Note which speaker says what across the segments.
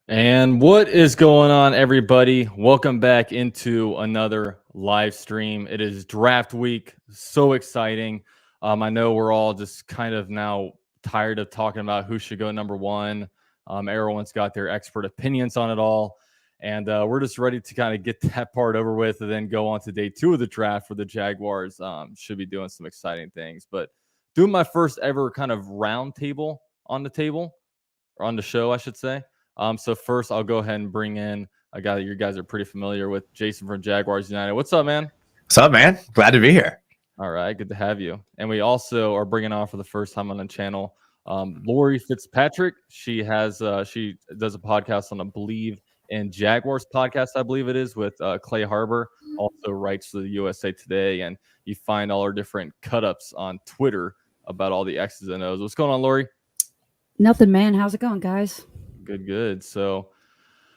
Speaker 1: And what is going on, everybody? Welcome back into another live stream. It is draft week. So exciting. I know we're all just kind of now tired of talking about who should go number one. Everyone's got their expert opinions on it all. And we're just ready to kind of get that part over with and then go on to day two of the draft where the Jaguars should be doing some exciting things. But doing my first ever kind of round table on the table, or on the show, I should say. So first, I'll go ahead and bring in a guy that you guys are pretty familiar with, Jason from Jaguars United. What's up, man?
Speaker 2: What's up, man? Glad to be here.
Speaker 1: All right, good to have you. And we also are bringing on for the first time on the channel, Laurie Fitzpatrick. She does a podcast on, I believe, in Jaguars podcast, I believe it is, with Clay Harbor. Also writes for the USA Today, and you find all our different cut-ups on Twitter about all the X's and O's. What's going on, Laurie?
Speaker 3: Nothing, man. How's it going, guys?
Speaker 1: Good. So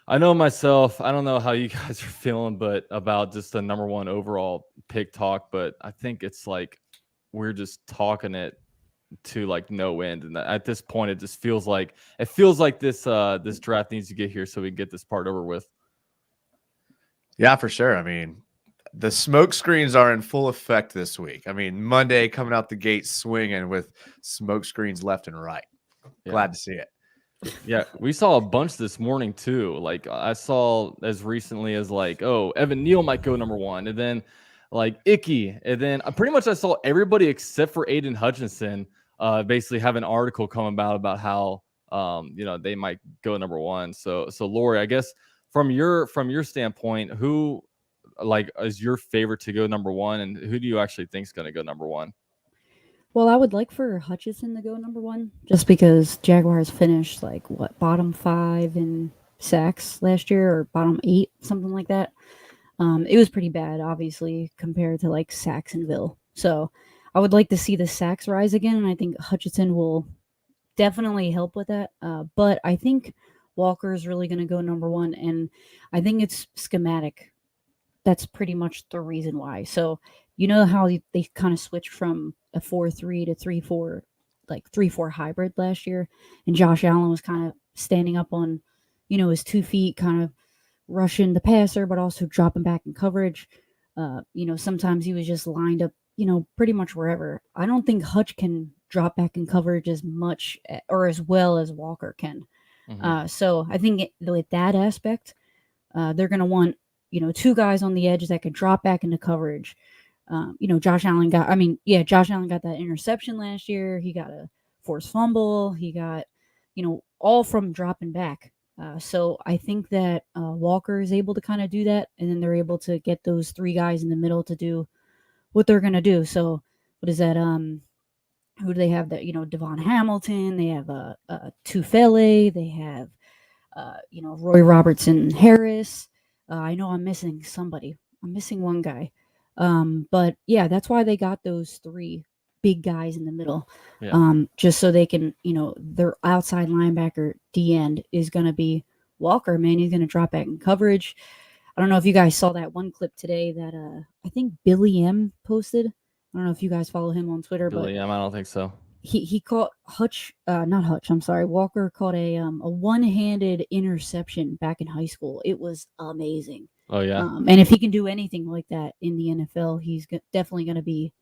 Speaker 1: I know myself, I don't know how you guys are feeling, but about just the number one overall pick talk, but I think it's like we're just talking it to like no end. And at this point, it just feels like this draft needs to get here so we can get this part over with.
Speaker 2: Yeah, for sure. I mean, the smoke screens are in full effect this week. I mean, Monday coming out the gate swinging with smoke screens left and right. Glad to see it.
Speaker 1: Yeah, we saw a bunch this morning too. Like I saw as recently as like, oh, Evan Neal might go number one, and then like Icky, and then pretty much I saw everybody except for Aiden Hutchinson basically have an article come about how they might go number one. So Laurie, I guess from your standpoint, who like is your favorite to go number one, and who do you actually think is going to go number one?
Speaker 3: Well, I would like for Hutchinson to go number one, just because Jaguars finished bottom 5 in sacks last year, or bottom 8, something like that. It was pretty bad, obviously, compared to like Jacksonville. So I would like to see the sacks rise again, and I think Hutchinson will definitely help with that. But I think Walker is really going to go number one, and I think it's schematic. That's pretty much the reason why. So you know how they kind of switched from a 4-3 to 3-4, like 3-4 hybrid last year, and Josh Allen was kind of standing up on, his 2 feet, kind of rushing the passer, but also dropping back in coverage. Sometimes he was just lined up, pretty much wherever. I don't think Hutch can drop back in coverage as much or as well as Walker can.
Speaker 1: Mm-hmm.
Speaker 3: So I think with that aspect, they're going to want, 2 guys on the edge that could drop back into coverage. Josh Allen got that interception last year. He got a forced fumble. He got, all from dropping back. So I think that Walker is able to kind of do that, and then they're able to get those 3 guys in the middle to do what they're going to do. So what is that? Who do they have? That Devon Hamilton. They have Tufele. They have Roy Robertson Harris. I know I'm missing somebody. I'm missing one guy. But yeah, that's why they got those 3 big guys in the middle.
Speaker 1: Yeah.
Speaker 3: Just so they can, their outside linebacker D end is going to be Walker, man. He's going to drop back in coverage. I don't know if you guys saw that one clip today that I think Billy M posted. I don't know if you guys follow him on Twitter.
Speaker 1: Billy M, I don't think so.
Speaker 3: He caught Walker caught a one-handed interception back in high school. It was amazing.
Speaker 1: Oh yeah.
Speaker 3: And if he can do anything like that in the NFL, he's definitely going to be,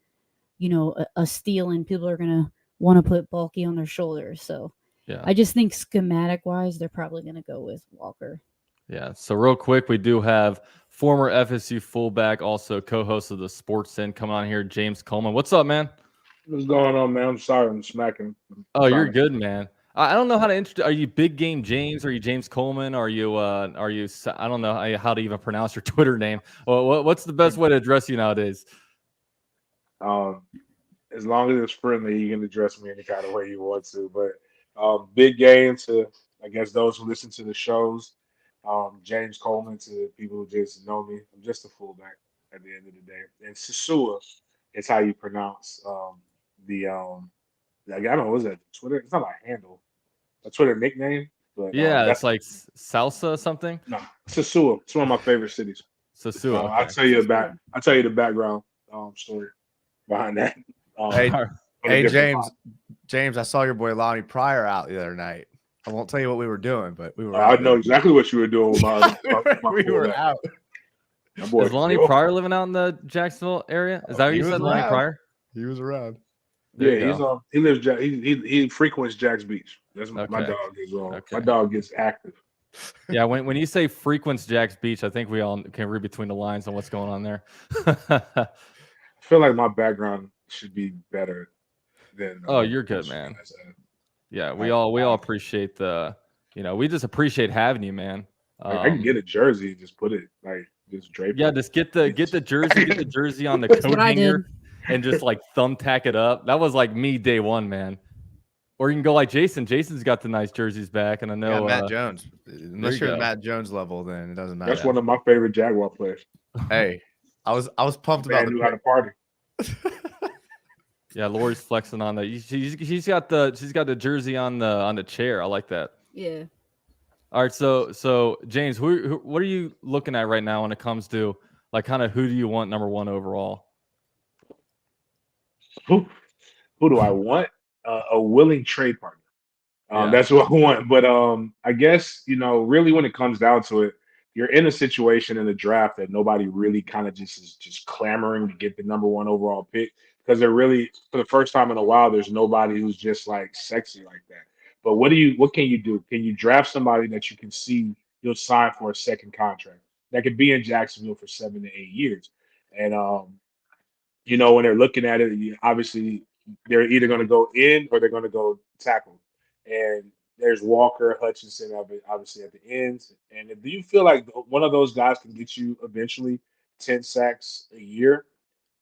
Speaker 3: a steal, and people are going to want to put Bulky on their shoulders. So yeah, I just think schematic-wise, they're probably going to go with Walker.
Speaker 1: Yeah. So real quick, we do have former FSU fullback, also co-host of the Sports Den, coming on here, James Coleman. What's up, man?
Speaker 4: What's going on, man? I'm sorry I'm smacking.
Speaker 1: Oh, you're good, man. I don't know how to introduce. Are you Big Game James? Are you James Coleman? Are you? I don't know how to even pronounce your Twitter name. Well, what's the best way to address you nowadays?
Speaker 4: As long as it's friendly, you can address me any kind of way you want to. But Big Game to, I guess, those who listen to the shows. James Coleman to people who just know me. I'm just a fullback at the end of the day. And Sasua is how you pronounce I don't know, what is that? Twitter? It's not my handle. A Twitter nickname. But,
Speaker 1: yeah, it's like Salsa something.
Speaker 4: No, Sasua. It's one of my favorite cities.
Speaker 1: Sasua. Okay.
Speaker 4: I'll tell you the background story behind that.
Speaker 2: Hey James, I saw your boy Lonnie Pryor out the other night. I won't tell you what we were doing, but we were.
Speaker 4: I
Speaker 2: out
Speaker 4: know
Speaker 2: there.
Speaker 4: exactly what you were doing with my.
Speaker 2: we were out.
Speaker 1: Is Lonnie Pryor living out in the Jacksonville area? Is that what you said, Lonnie Pryor?
Speaker 2: He was around.
Speaker 1: There
Speaker 4: Yeah,
Speaker 1: you go.
Speaker 4: he lives. He frequents Jack's Beach. That's my
Speaker 1: Okay.
Speaker 4: dog is on.
Speaker 1: Okay.
Speaker 4: My dog gets active.
Speaker 1: Yeah, when you say frequents Jack's Beach, I think we all can read between the lines on what's going on there.
Speaker 4: I feel like my background should be better than.
Speaker 1: Oh, you're good, man. Yeah, we all appreciate we just appreciate having you, man.
Speaker 4: I can get a jersey, just put it just drape.
Speaker 1: Yeah, just get the jersey on the coat hanger and just like thumbtack it up. That was like me day one, man. Or you can go like Jason. Jason's got the nice jerseys back, and I know
Speaker 2: Matt Jones. Unless you're the Matt Jones level, then it doesn't matter.
Speaker 4: That's one of my favorite Jaguar players.
Speaker 2: Hey, I was pumped about
Speaker 4: knew how to party.
Speaker 1: Yeah, Laurie's flexing on that. She's got the jersey on the chair. I like that.
Speaker 3: Yeah.
Speaker 1: All right, so James, what are you looking at right now when it comes to like kind of who do you want number one overall?
Speaker 4: Who do I want? A willing trade partner. That's what I want. But I guess really when it comes down to it, you're in a situation in the draft that nobody really kind of is clamoring to get the number one overall pick because they're really for the first time in a while there's nobody who's just like sexy like that. But what can you do? Can you draft somebody that you can see you'll sign for a second contract that could be in Jacksonville for 7 to 8 years? And when they're looking at it, obviously they're either going to go in or they're going to go tackle. And there's Walker, Hutchinson, obviously at the ends. And if you feel like one of those guys can get you eventually 10 sacks a year,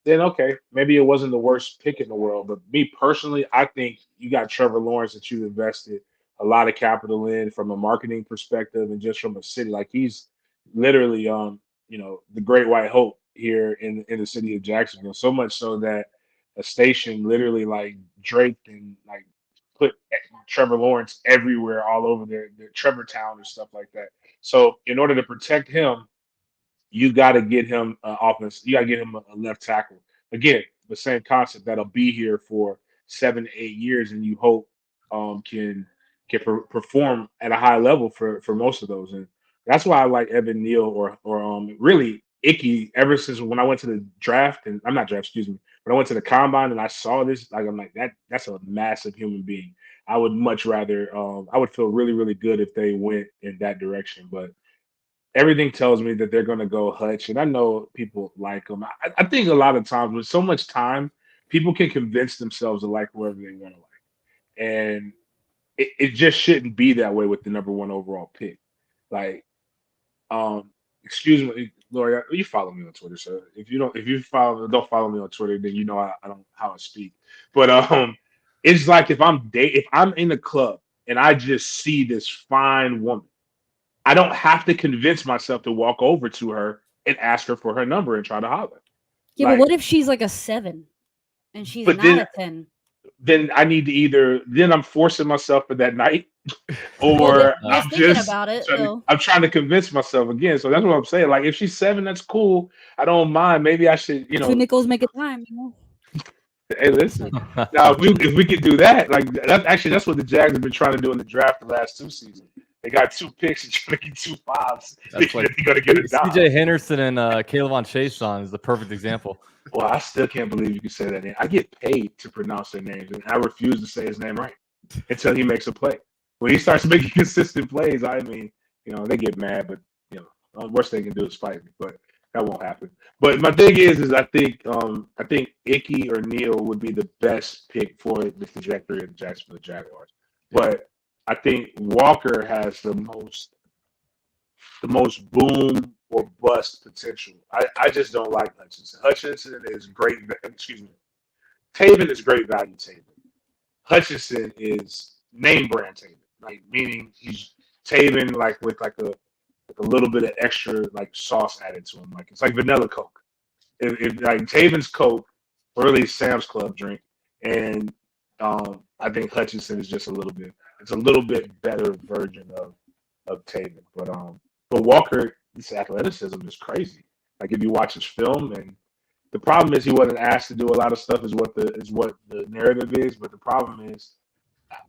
Speaker 4: then okay, maybe it wasn't the worst pick in the world. But me personally, I think you got Trevor Lawrence that you invested a lot of capital in from a marketing perspective and just from a city. Like he's literally, the great white hope here in the city of Jacksonville. So much so that a station literally like draped and like put Trevor Lawrence everywhere, all over their Trevor Town and stuff like that. So in order to protect him, you got to get him offense. You got to get him a left tackle. Again, the same concept that'll be here for 7 to 8 years, and you hope can perform at a high level for most of those. And that's why I like Evan Neal or really Icky ever since when I went to the draft and I'm not draft, excuse me. When I went to the combine and I saw this, like I'm like that's a massive human being. I would much rather I would feel really, really good if they went in that direction. But everything tells me that they're going to go Hutch, and I know people like him. I think a lot of times with so much time, people can convince themselves to like whoever they want to like, and it just shouldn't be that way with the number one overall pick. Like, excuse me, Laurie, you follow me on Twitter, so if you don't follow me on Twitter, then you know I don't how I speak. But it's like if I'm in the club and I just see this fine woman, I don't have to convince myself to walk over to her and ask her for her number and try to holler.
Speaker 3: Yeah, but what if she's like a 7 and she's not a 10?
Speaker 4: Then I need to I'm forcing myself for that night, or I'm just
Speaker 3: about it.
Speaker 4: I'm trying to convince myself again. So that's what I'm saying. Like if she's 7, that's cool. I don't mind. Maybe I should,
Speaker 3: 2 nickels make a dime,
Speaker 4: Hey, listen. Now, if we could do that, like that's what the Jags have been trying to do in the draft the last 2 seasons. They got 2 picks and trying to get 2 5s.
Speaker 1: That's like
Speaker 4: you got to get it down.
Speaker 1: CJ Henderson and Caleb Chase on is the perfect example.
Speaker 4: Well, I still can't believe you can say that name. I get paid to pronounce their names, and I refuse to say his name right until he makes a play. When he starts making consistent plays, I mean, they get mad, but the worst they can do is fight me. But that won't happen. But my thing is I think Icky or Neal would be the best pick for the trajectory of the Jacksonville Jaguars. But I think Walker has the most boom or bust potential. I just don't like Hutchinson. Hutchinson is great. Excuse me. Tavon is great value Tavon. Hutchinson is name brand Tavon, like meaning he's Tavon like with like a little bit of extra like sauce added to him. Like it's like vanilla Coke. If like Tavon's Coke, or really Sam's Club drink, and I think Hutchinson is just a little bit better version of Tavon. But Walker, his athleticism is crazy. Like if you watch his film, and the problem is he wasn't asked to do a lot of stuff is what the narrative is, but the problem is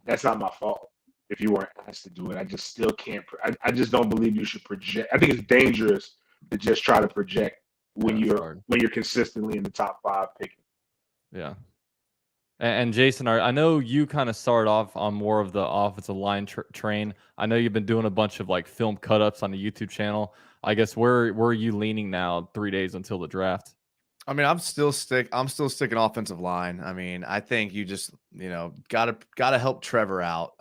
Speaker 4: that's not my fault. if you weren't asked to do it. I just still can't. I just don't believe you should project. I think it's dangerous to just try to project when you're consistently in the top 5 picking.
Speaker 1: Yeah. And Jason, I know you kind of started off on more of the offensive line train. I know you've been doing a bunch of like film cut-ups on the YouTube channel. I guess where are you leaning now 3 days until the draft?
Speaker 2: I mean, I'm still sticking offensive line. I mean, I think you just, gotta help Trevor out.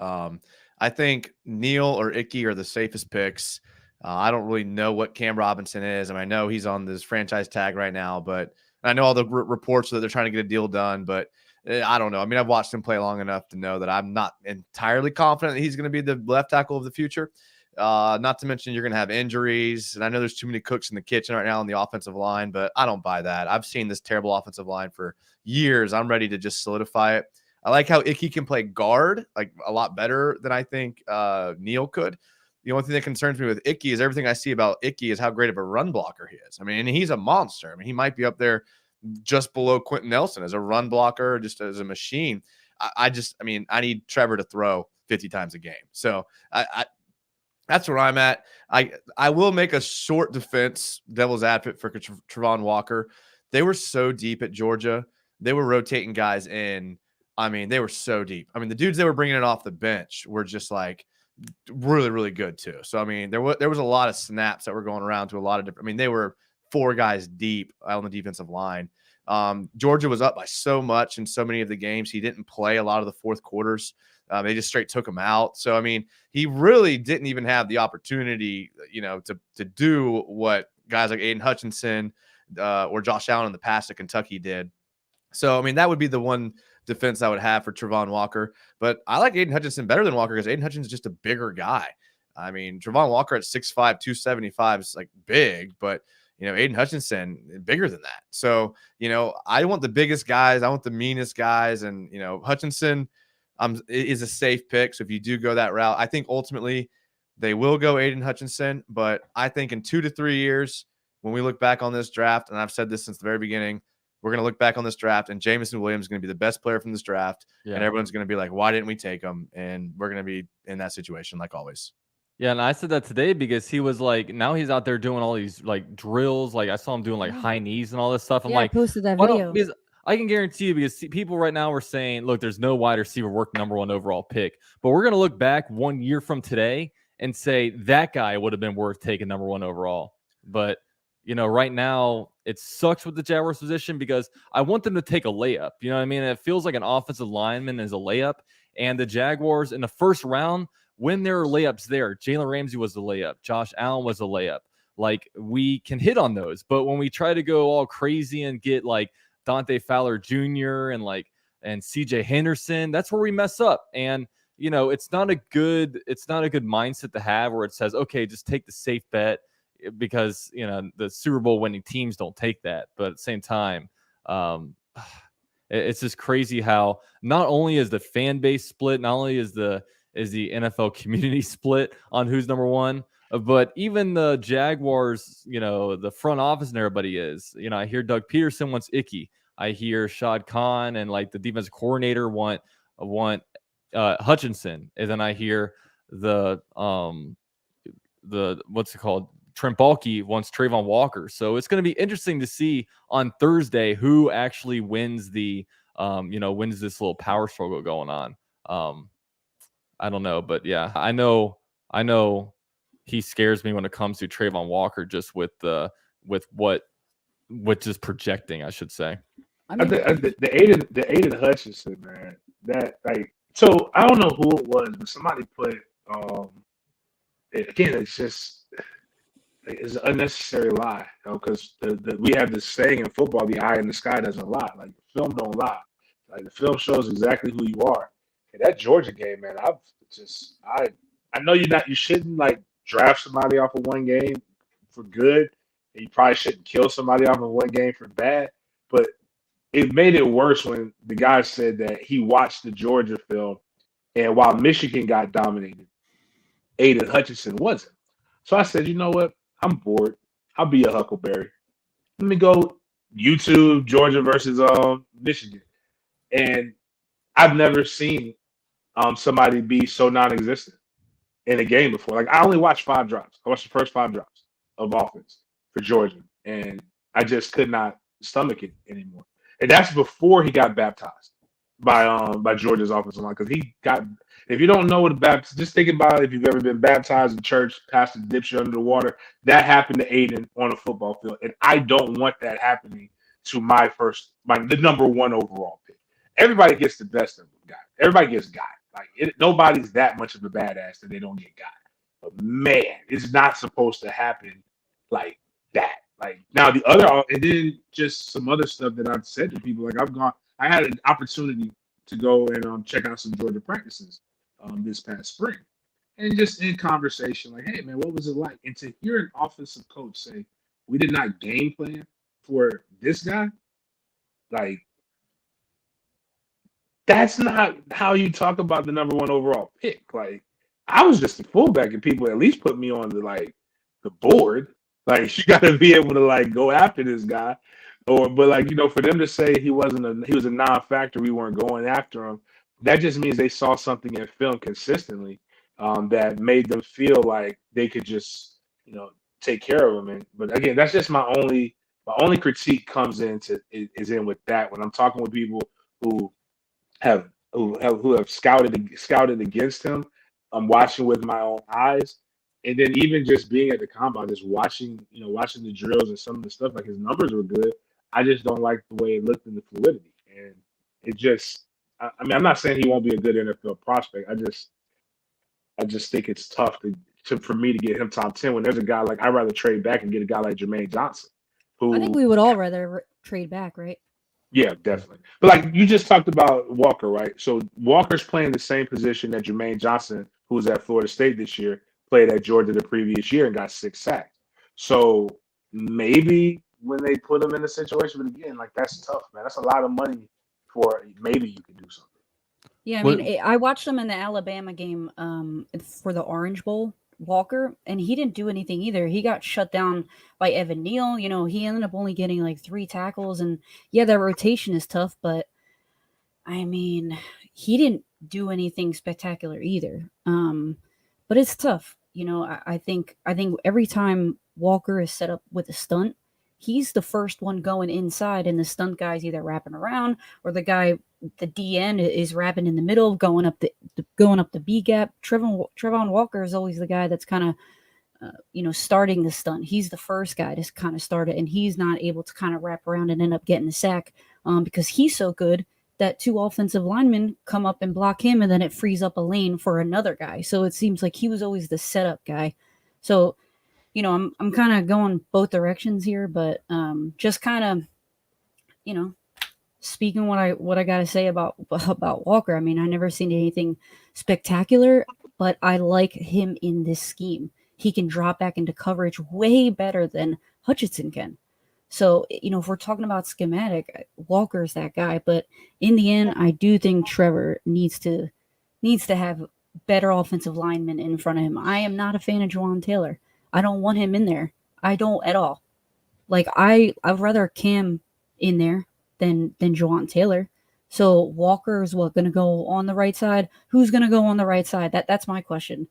Speaker 2: I think Neal or Icky are the safest picks. I don't really know what Cam Robinson is. I mean, I know he's on this franchise tag right now, but I know all the reports that they're trying to get a deal done, but I don't know. I mean, I've watched him play long enough to know that I'm not entirely confident that he's going to be the left tackle of the future. Not to mention you're going to have injuries, and I know there's too many cooks in the kitchen right now on the offensive line, but I don't buy that. I've seen this terrible offensive line for years. I'm ready to just solidify it. I like how Icky can play guard like a lot better than I think Neal could. The only thing that concerns me with Icky is everything I see about Icky is how great of a run blocker he is. I mean, and he's a monster. I mean, he might be up there just below Quentin Nelson as a run blocker, just as a machine. I need Trevor to throw 50 times a game. So that's where I'm at. I will make a short defense, devil's advocate for Travon Walker. They were so deep at Georgia. They were rotating guys in. I mean, they were so deep. I mean, the dudes they were bringing in off the bench were just like really, really good too. So, I mean, there was a lot of snaps that were going around to a lot of different – I mean, they were 4 guys deep on the defensive line. Georgia was up by so much in so many of the games. He didn't play a lot of the fourth quarters. They just straight took him out. So, I mean, he really didn't even have the opportunity, to do what guys like Aiden Hutchinson or Josh Allen in the past at Kentucky did. So, I mean, that would be the one defense I would have for Travon Walker. But I like Aiden Hutchinson better than Walker because Aiden Hutchinson is just a bigger guy. I mean, Travon Walker at 6'5", 275 is like big, but Aiden Hutchinson bigger than that. So, I want the biggest guys. I want the meanest guys. And, Hutchinson is a safe pick. So if you do go that route, I think ultimately they will go Aiden Hutchinson. But I think in 2 to 3 years, when we look back on this draft, and I've said this since the very beginning, we're going to look back on this draft and Jameson Williams is going to be the best player from this draft. Yeah. And everyone's going to be like, why didn't we take him? And we're going to be in that situation like always.
Speaker 1: Yeah, and I said that today because he was like, now he's out there doing all these like drills. Like I saw him doing like high knees and all this stuff. I'm like,
Speaker 3: I posted that video.
Speaker 1: Because I can guarantee you, because people right now are saying, look, there's no wide receiver worth #1 overall pick. But we're going to look back 1 year from today and say that guy would have been worth taking #1 overall. But, right now it sucks with the Jaguars position because I want them to take a layup. You know what I mean? It feels like an offensive lineman is a layup. And the Jaguars in the first round, when there are layups there, Jalen Ramsey was the layup. Josh Allen was a layup. Like, we can hit on those. But when we try to go all crazy and get like Dante Fowler Jr. and CJ Henderson, that's where we mess up. And, it's not a good mindset to have where it says, okay, just take the safe bet because, the Super Bowl winning teams don't take that. But at the same time, it's just crazy how not only is the fan base split, not only is the NFL community split on who's #1, but even the Jaguars, the front office and everybody is. I hear Doug Peterson wants Icky. I hear Shad Khan and like the defensive coordinator want Hutchinson, and then I hear the what's it called? Trent Baalke wants Travon Walker. So it's going to be interesting to see on Thursday who actually wins wins this little power struggle going on. I don't know, but yeah, I know he scares me when it comes to Travon Walker, just with just projecting, I should say.
Speaker 4: I mean, the Aiden Hutchinson, man, that so I don't know who it was, but somebody put again, it's an unnecessary lie, because we have this saying in football: the eye in the sky doesn't lie. Like, the film don't lie. Like, the film shows exactly who you are. And that Georgia game, man, I know you shouldn't like draft somebody off of one game for good, and you probably shouldn't kill somebody off of one game for bad. But it made it worse when the guy said that he watched the Georgia film, and while Michigan got dominated, Aiden Hutchinson wasn't. So I said, you know what? I'm bored. I'll be a Huckleberry. Let me go YouTube Georgia versus Michigan. And I've never seen somebody be so non-existent in a game before. Like I only watched 5 drives. I watched the first 5 drives of offense for Georgia, and I just could not stomach it anymore. And that's before he got baptized by Georgia's offensive line, because he got. If you don't know what a baptist, just think about it. If you've ever been baptized in church, pastor dips you under the water. That happened to Aiden on a football field, and I don't want that happening to the number 1 overall pick. Everybody gets the best of them, guy. Everybody gets got. Like nobody's that much of a badass that they don't get got. But man, it's not supposed to happen like that. Like now the other, and then just some other stuff that I've said to people. Like I had an opportunity to go and check out some Georgia practices this past spring, and just in conversation, like, hey man, what was it like? And to hear an offensive coach say, we did not game plan for this guy, like that's not how you talk about the number 1 overall pick. Like I was just a fullback, and people at least put me on the board. Like you got to be able to like go after this guy, but like for them to say he was a non-factor, we weren't going after him. That just means they saw something in film consistently that made them feel like they could just take care of him. But again, that's just my only critique comes is in with that when I'm talking with people who have scouted against him. I'm watching with my own eyes, and then even just being at the combine, just watching the drills and some of the stuff. Like his numbers were good. I just don't like the way it looked in the fluidity, and it just. I mean, I'm not saying he won't be a good NFL prospect. I just think it's tough for me to get him top 10 when there's a guy like I'd rather trade back and get a guy like Jermaine Johnson. Who
Speaker 3: I think we would all rather trade back, right?
Speaker 4: Yeah, definitely. But like you just talked about Walker, right? So Walker's playing the same position that Jermaine Johnson, who was at Florida State this year, played at Georgia the previous year and got 6 sacks. So maybe when they put him in a situation, but again, like that's tough, man. That's a lot of money for maybe you can do something.
Speaker 3: Yeah, I mean, I watched him in the Alabama game for the Orange Bowl, Walker, and he didn't do anything either. He got shut down by Evan Neal. He ended up only getting like 3 tackles, and yeah, that rotation is tough, but I mean, he didn't do anything spectacular either. But it's tough. I think every time Walker is set up with a stunt, he's the first one going inside, and the stunt guy's either wrapping around or the DN is wrapping in the middle, going up the B gap. Travon Walker is always the guy that's kind of, starting the stunt. He's the first guy to kind of start it, and he's not able to kind of wrap around and end up getting the sack because he's so good that 2 offensive linemen come up and block him, and then it frees up a lane for another guy. So it seems like he was always the setup guy. So I'm kind of going both directions here, but just kind of, speaking what I got to say about Walker. I mean, I never seen anything spectacular, but I like him in this scheme. He can drop back into coverage way better than Hutchinson can. So, if we're talking about schematic, Walker's that guy. But in the end, I do think Trevor needs to have better offensive linemen in front of him. I am not a fan of Juwan Taylor. I don't want him in there. I don't at all. Like I'd rather Cam in there than Juwan Taylor. So Walker is going to go on the right side? Who's going to go on the right side? That's my question.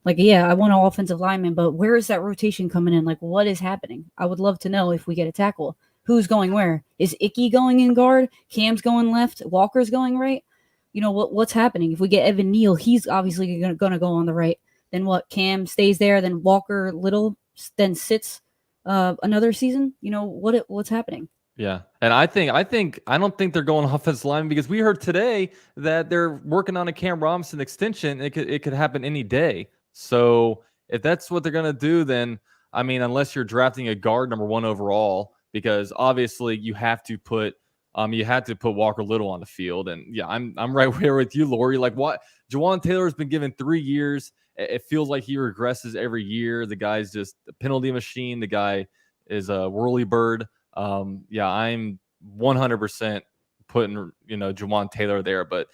Speaker 3: Like, yeah, I want an offensive lineman, but where is that rotation coming in? Like, what is happening? I would love to know if we get a tackle. Who's going where? Is Icky going in guard? Cam's going left? Walker's going right? What's happening? If we get Evan Neal, he's obviously going to go on the right. Then what? Cam stays there. Then Walker Little then sits another season. What's happening?
Speaker 1: Yeah, and I don't think they're going offensive line because we heard today that they're working on a Cam Robinson extension. It could happen any day. So if that's what they're gonna do, then I mean, unless you're drafting a guard number 1 overall, because obviously you have to put Walker Little on the field. And yeah, I'm right here with you, Laurie. Like what Juwan Taylor's been given 3 years. It feels like he regresses every year. The guy's just a penalty machine. The guy is a whirly bird. Yeah, I'm 100% putting Juwan Taylor there. But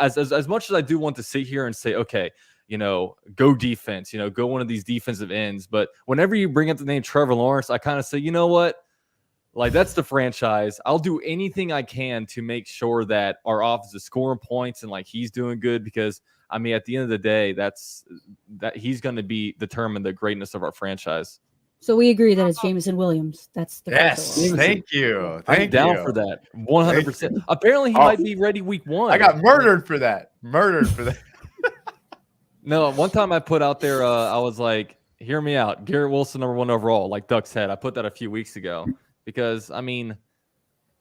Speaker 1: as much as I do want to sit here and say, okay, go defense, go one of these defensive ends. But whenever you bring up the name Trevor Lawrence, I kind of say, you know what? Like, that's the franchise. I'll do anything I can to make sure that our offense is scoring points and like he's doing good because I mean, at the end of the day, that he's going to determine the greatness of our franchise.
Speaker 3: So we agree that it's Jameson Williams. That's the
Speaker 2: Yes,
Speaker 3: first one.
Speaker 2: thank you.
Speaker 1: I'm down for that. 100%. Apparently, he might be ready week 1.
Speaker 2: I got murdered for that.
Speaker 1: No, one time I put out there, I was like, hear me out. Garrett Wilson, number 1 overall, like Duck's head. I put that a few weeks ago because, I mean,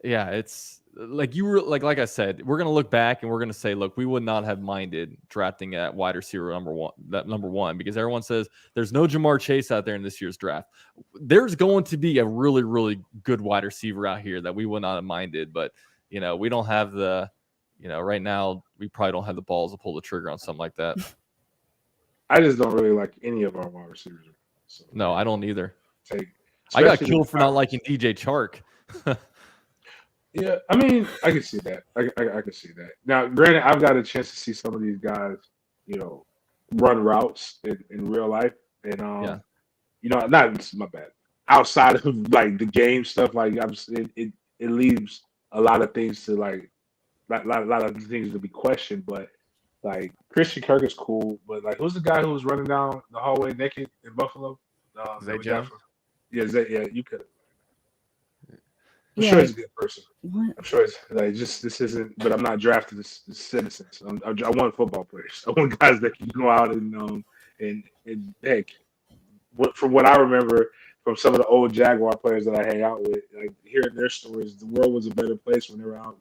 Speaker 1: yeah, it's like you were like I said, we're going to look back and we're going to say, look, we would not have minded drafting at wide receiver number one, because everyone says there's no Jamar Chase out there in this year's draft. There's going to be a really, really good wide receiver out here that we would not have minded, but we don't have right now we probably don't have the balls to pull the trigger on something like that.
Speaker 4: I just don't really like any of our wide receivers. So,
Speaker 1: no, I don't either.
Speaker 4: I
Speaker 1: got killed for not liking DJ Chark.
Speaker 4: Yeah, I mean, I can see that. I can see that. Now, granted, I've got a chance to see some of these guys, run routes in real life, and not my bad. Outside of like the game stuff, like it leaves a lot of things to like a lot of things to be questioned. But like Christian Kirk is cool, but like who's the guy who was running down the hallway naked in Buffalo?
Speaker 2: Zay Jones.
Speaker 4: Yeah, you could. I'm
Speaker 3: Yeah.
Speaker 4: sure he's a good person.
Speaker 3: What?
Speaker 4: I'm sure it's like this isn't, but I'm not drafting this citizens. I want football players. I want guys that can go out and heck, from what I remember from some of the old Jaguar players that I hang out with, like hearing their stories, the world was a better place when they were out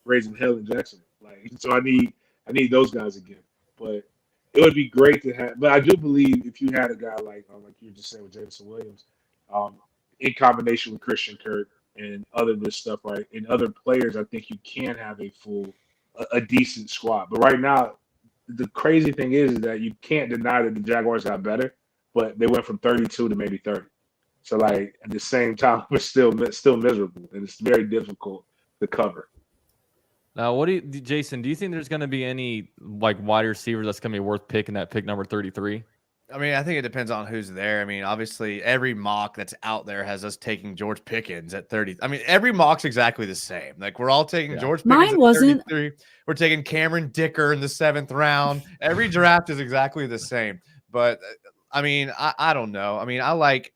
Speaker 4: raising hell in Jacksonville. Like, so I need those guys again. But it would be great to have. But I do believe if you had a guy like you just said with Jameson Williams, in combination with Christian Kirk and other this stuff, right, and other players, I think you can have a decent squad. But right now, the crazy thing is that you can't deny that the Jaguars got better, but they went from 32 to maybe 30. So like at the same time, we're still miserable, and it's very difficult to cover.
Speaker 1: Now, Jason? Do you think there's going to be any like wide receiver that's going to be worth picking at pick number 33?
Speaker 2: I mean, I think it depends on who's there. I mean, obviously, every mock that's out there has us taking George Pickens at 30. I mean, every mock's exactly the same. Like, we're all taking George Pickens
Speaker 3: Mine
Speaker 2: at
Speaker 3: wasn't.
Speaker 2: 33. We're taking Cameron Dicker in the 7th round. Every draft is exactly the same. But, I mean, I don't know. I mean, I like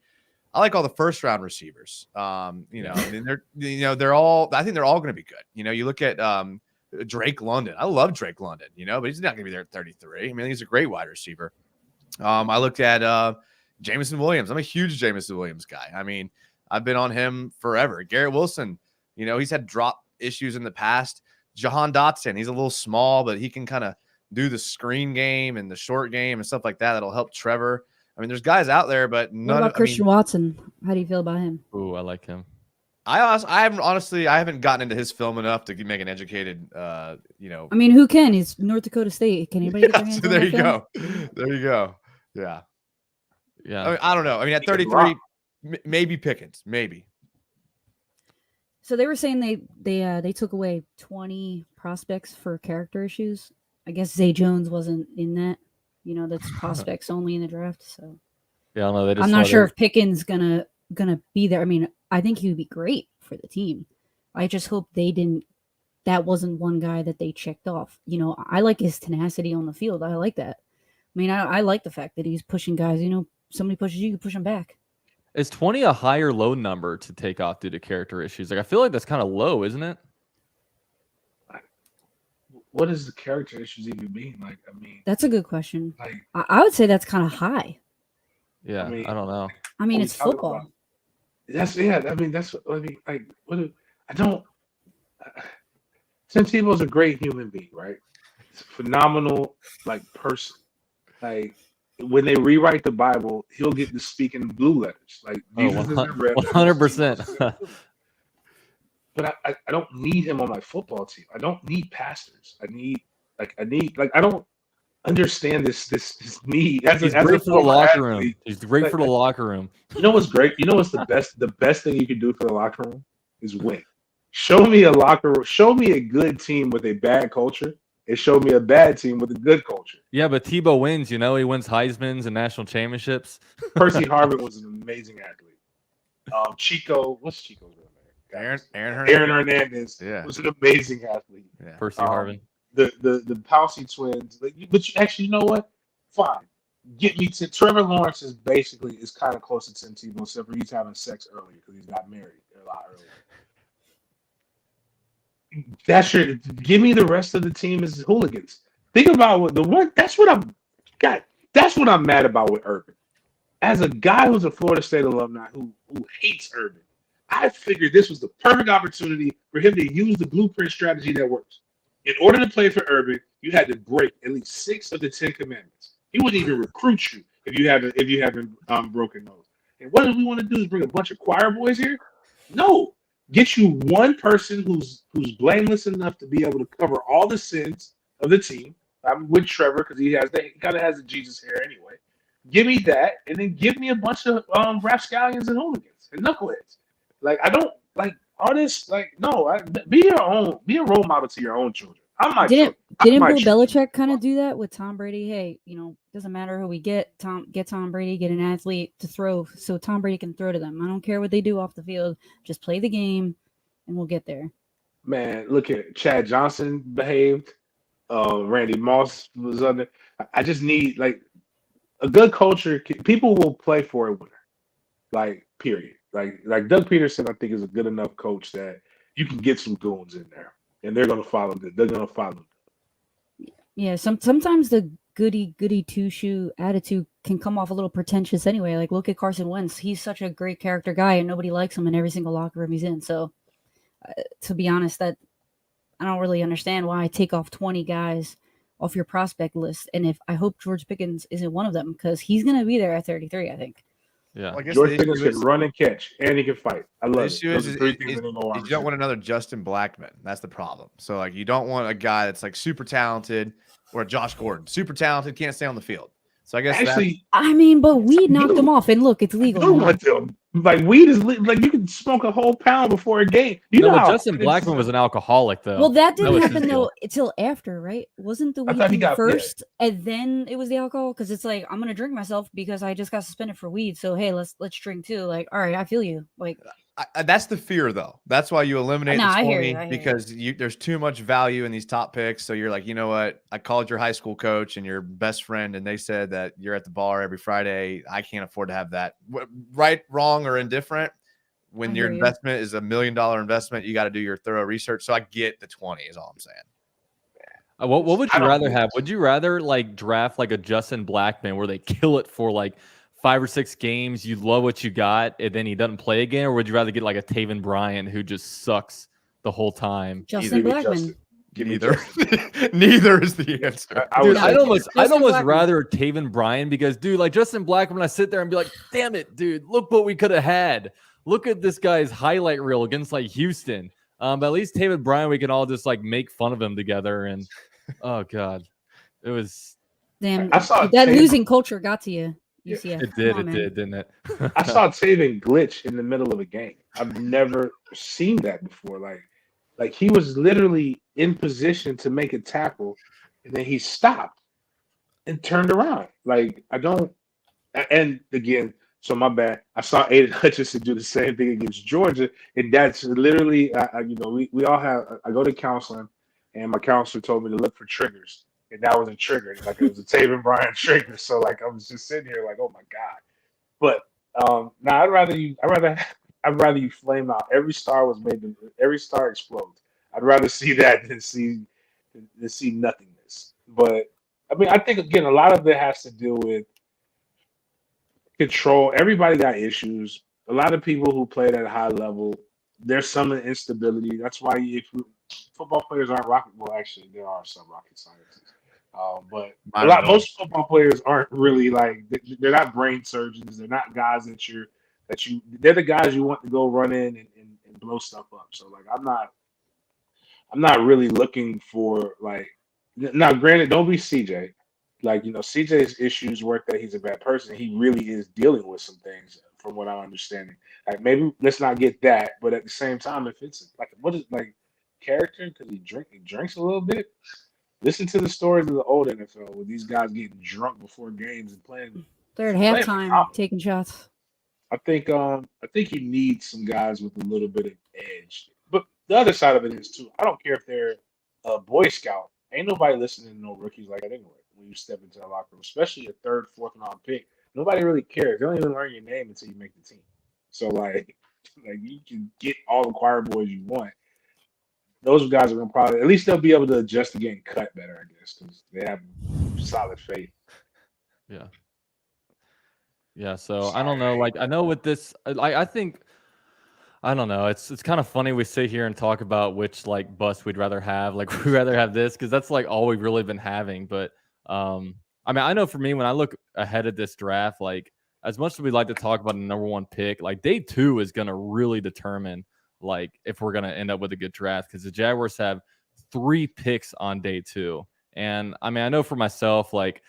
Speaker 2: all the first-round receivers. I mean, they're all – I think they're all going to be good. You look at Drake London. I love Drake London, but he's not going to be there at 33. I mean, he's a great wide receiver. I looked at Jameson Williams. I'm a huge Jameson Williams guy. I mean, I've been on him forever. Garrett Wilson, he's had drop issues in the past. Jahan Dotson, he's a little small, but he can kind of do the screen game and the short game and stuff like that. That'll help Trevor. I mean, there's guys out there, but none.
Speaker 3: What about Christian Watson? How do you feel about him?
Speaker 1: Ooh, I like him.
Speaker 2: I haven't gotten into his film enough to make an educated,
Speaker 3: I mean, who can? He's North Dakota State. Can anybody get their hands
Speaker 2: so
Speaker 3: on
Speaker 2: there
Speaker 3: that
Speaker 2: you
Speaker 3: film?
Speaker 2: go. There you go. Yeah.
Speaker 1: Yeah.
Speaker 2: I mean, I don't know. I mean, at 33, maybe Pickens, maybe.
Speaker 3: So they were saying they took away 20 prospects for character issues. I guess Zay Jones wasn't in that. That's prospects only in the draft. So
Speaker 1: Yeah, I don't know.
Speaker 3: I'm not sure if Pickens gonna be there. I mean, I think he would be great for the team. I just hope that wasn't one guy that they checked off. I like his tenacity on the field. I like that. I mean, I like the fact that he's pushing guys. Somebody pushes you push them back.
Speaker 1: Is 20 a high or low number to take off due to character issues? Like, I feel like that's kind of low, isn't it?
Speaker 4: What does the character issues even mean? Like, I mean,
Speaker 3: That's a good question.
Speaker 4: like,
Speaker 3: I would say that's kind of high.
Speaker 1: Yeah, I don't know.
Speaker 3: I mean,
Speaker 4: what
Speaker 3: it's
Speaker 4: we talking
Speaker 3: football.
Speaker 4: about? I mean, that's what I mean. Like, I don't. Tim Tebow's a great human being, right? He's a phenomenal, like, person. Like, when they rewrite the Bible, he'll get to speak in blue letters. Like, Jesus isn't red letters.
Speaker 1: 100%.
Speaker 4: But I don't need him on my football team. I don't need pastors. I don't understand this need.
Speaker 1: He's great for the locker room. He's great for the locker room.
Speaker 4: You know what's great? You know what's the best? The best thing you can do for the locker room is win. Show me a locker room. Show me a good team with a bad culture, and show me a bad team with a good culture.
Speaker 1: Yeah, but Tebow wins. He wins Heisman's and national championships.
Speaker 4: Percy Harvin was an amazing athlete. Chico, what's Chico's real name?
Speaker 2: Aaron
Speaker 4: Hernandez
Speaker 2: Yeah.
Speaker 4: was an amazing athlete.
Speaker 2: Yeah.
Speaker 1: Percy Harvin.
Speaker 4: The Palsy twins, actually, you know what? Fine. Get me to Trevor Lawrence is kind of close to Tim Tebow, except for he's having sex earlier because he's got married a lot earlier. Give me the rest of the team as hooligans. Think about that's what I'm mad about with Urban. As a guy who's a Florida State alumni who hates Urban, I figured this was the perfect opportunity for him to use the blueprint strategy that works. In order to play for Urban, you had to break at least 6 of the 10 commandments. He wouldn't even recruit you if you haven't broken those. And what do we want to do? Is bring a bunch of choir boys here? No. Get you one person who's blameless enough to be able to cover all the sins of the team. I'm with Trevor because he kind of has the Jesus hair anyway. Give me that, and then give me a bunch of rapscallions and hooligans and knuckleheads. Like I don't like all this. Like no, be your own. Be a role model to your own children.
Speaker 3: Didn't Bill Belichick kind of do that with Tom Brady? Hey, doesn't matter who we get. Get Tom Brady, get an athlete to throw, so Tom Brady can throw to them. I don't care what they do off the field. Just play the game, and we'll get there.
Speaker 4: Man, look at Chad Johnson behaved. Randy Moss was under. I just need like a good culture. People will play for a winner. Like period. Like Doug Peterson, I think is a good enough coach that you can get some goons in there. And they're gonna follow. They're gonna follow.
Speaker 3: Yeah, sometimes the goody two shoe attitude can come off a little pretentious anyway. Like look at Carson Wentz; he's such a great character guy, and nobody likes him in every single locker room he's in. So, to be honest, that I don't really understand why I take off 20 guys off your prospect list, and I hope George Pickens isn't one of them because he's gonna be there at 33. I think.
Speaker 1: Yeah,
Speaker 2: well,
Speaker 4: George Pickens can run and catch, and he can fight. I love it.
Speaker 2: You don't want another Justin Blackmon. That's the problem. So, like, you don't want a guy that's like super talented or a Josh Gordon, super talented, can't stay on the field. So I guess
Speaker 3: but weed knocked him off, and look, it's legal.
Speaker 4: Like weed is like you can smoke a whole pound before a game.
Speaker 1: Justin Blackmon was an alcoholic though.
Speaker 3: Well, that didn't happen though until after, right? Wasn't the weed thing first, and then it was the alcohol? Because it's like I'm gonna drink myself because I just got suspended for weed. So hey, let's drink too. Like, all right, I feel you. Like
Speaker 2: that's the fear though. That's why you eliminate the 20
Speaker 3: I hear
Speaker 2: because there's too much value in these top picks. So you're like, you know what? I called your high school coach and your best friend, and they said that you're at the bar every Friday. I can't afford to have that. Right, wrong, or indifferent. When your investment is $1 million investment, you got to do your thorough research. So I get the 20 is all I'm saying.
Speaker 1: What would you rather have? Would you rather like draft like a Justin Blackmon where they kill it for like 5 or 6 games, you love what you got, and then he doesn't play again? Or would you rather get like a Tavon Bryant who just sucks the whole time?
Speaker 3: Justin Blackmon.
Speaker 2: Neither. Neither is the answer.
Speaker 1: I'd almost rather Tavon Bryant because, dude, like Justin Blackmon, I sit there and be like, damn it, dude, look what we could have had. Look at this guy's highlight reel against like Houston. But at least Tavon Bryant, we can all just like make fun of him together. And oh god, it was.
Speaker 3: Damn, that losing culture got to you. UCF.
Speaker 1: It did, didn't it?
Speaker 4: I saw Tavon glitch in the middle of a game. I've never seen that before. Like he was literally in position to make a tackle, and then he stopped and turned around. Like I don't. And again, so my bad. I saw Aiden Hutchinson do the same thing against Georgia, and that's literally, we all have. I go to counseling, and my counselor told me to look for triggers. And that was a trigger, like it was a Tavon Bryant trigger. So like I was just sitting here like, oh my god. But I'd rather you flame out. Every star explodes. I'd rather see that than see nothingness. But I mean, I think again, a lot of it has to do with control. Everybody got issues. A lot of people who played at a high level, there's some instability. That's why football players aren't rocket. Well, actually, there are some rocket scientists. But most football players aren't really like they're not brain surgeons. They're not guys they're the guys you want to go run in and blow stuff up. So like I'm not really looking for like now. Granted, don't be CJ. Like CJ's issues weren't that he's a bad person. He really is dealing with some things, from what I'm understanding. Like maybe let's not get that, but at the same time, if it's like what is like character because he drinks a little bit. Listen to the stories of the old NFL with these guys getting drunk before games and playing.
Speaker 3: They're at halftime taking shots.
Speaker 4: I think you need some guys with a little bit of edge. But the other side of it is too. I don't care if they're a Boy Scout. Ain't nobody listening to no rookies like that anyway. When you step into the locker room, especially a third, fourth round pick, nobody really cares. They don't even learn your name until you make the team. So like you can get all the choir boys you want. Those guys are gonna probably at least they'll be able to adjust to getting cut better, I guess, because they have solid faith.
Speaker 1: Yeah. Yeah. So I don't know. Like I know with this, I think I don't know. It's kind of funny we sit here and talk about which like bus we'd rather have. Like we'd rather have this because that's like all we've really been having. But I mean, I know for me when I look ahead of this draft, like as much as we'd like to talk about a number one pick, like day 2 is gonna really determine like if we're gonna end up with a good draft because the Jaguars have 3 picks on day 2. And I mean, I know for myself, like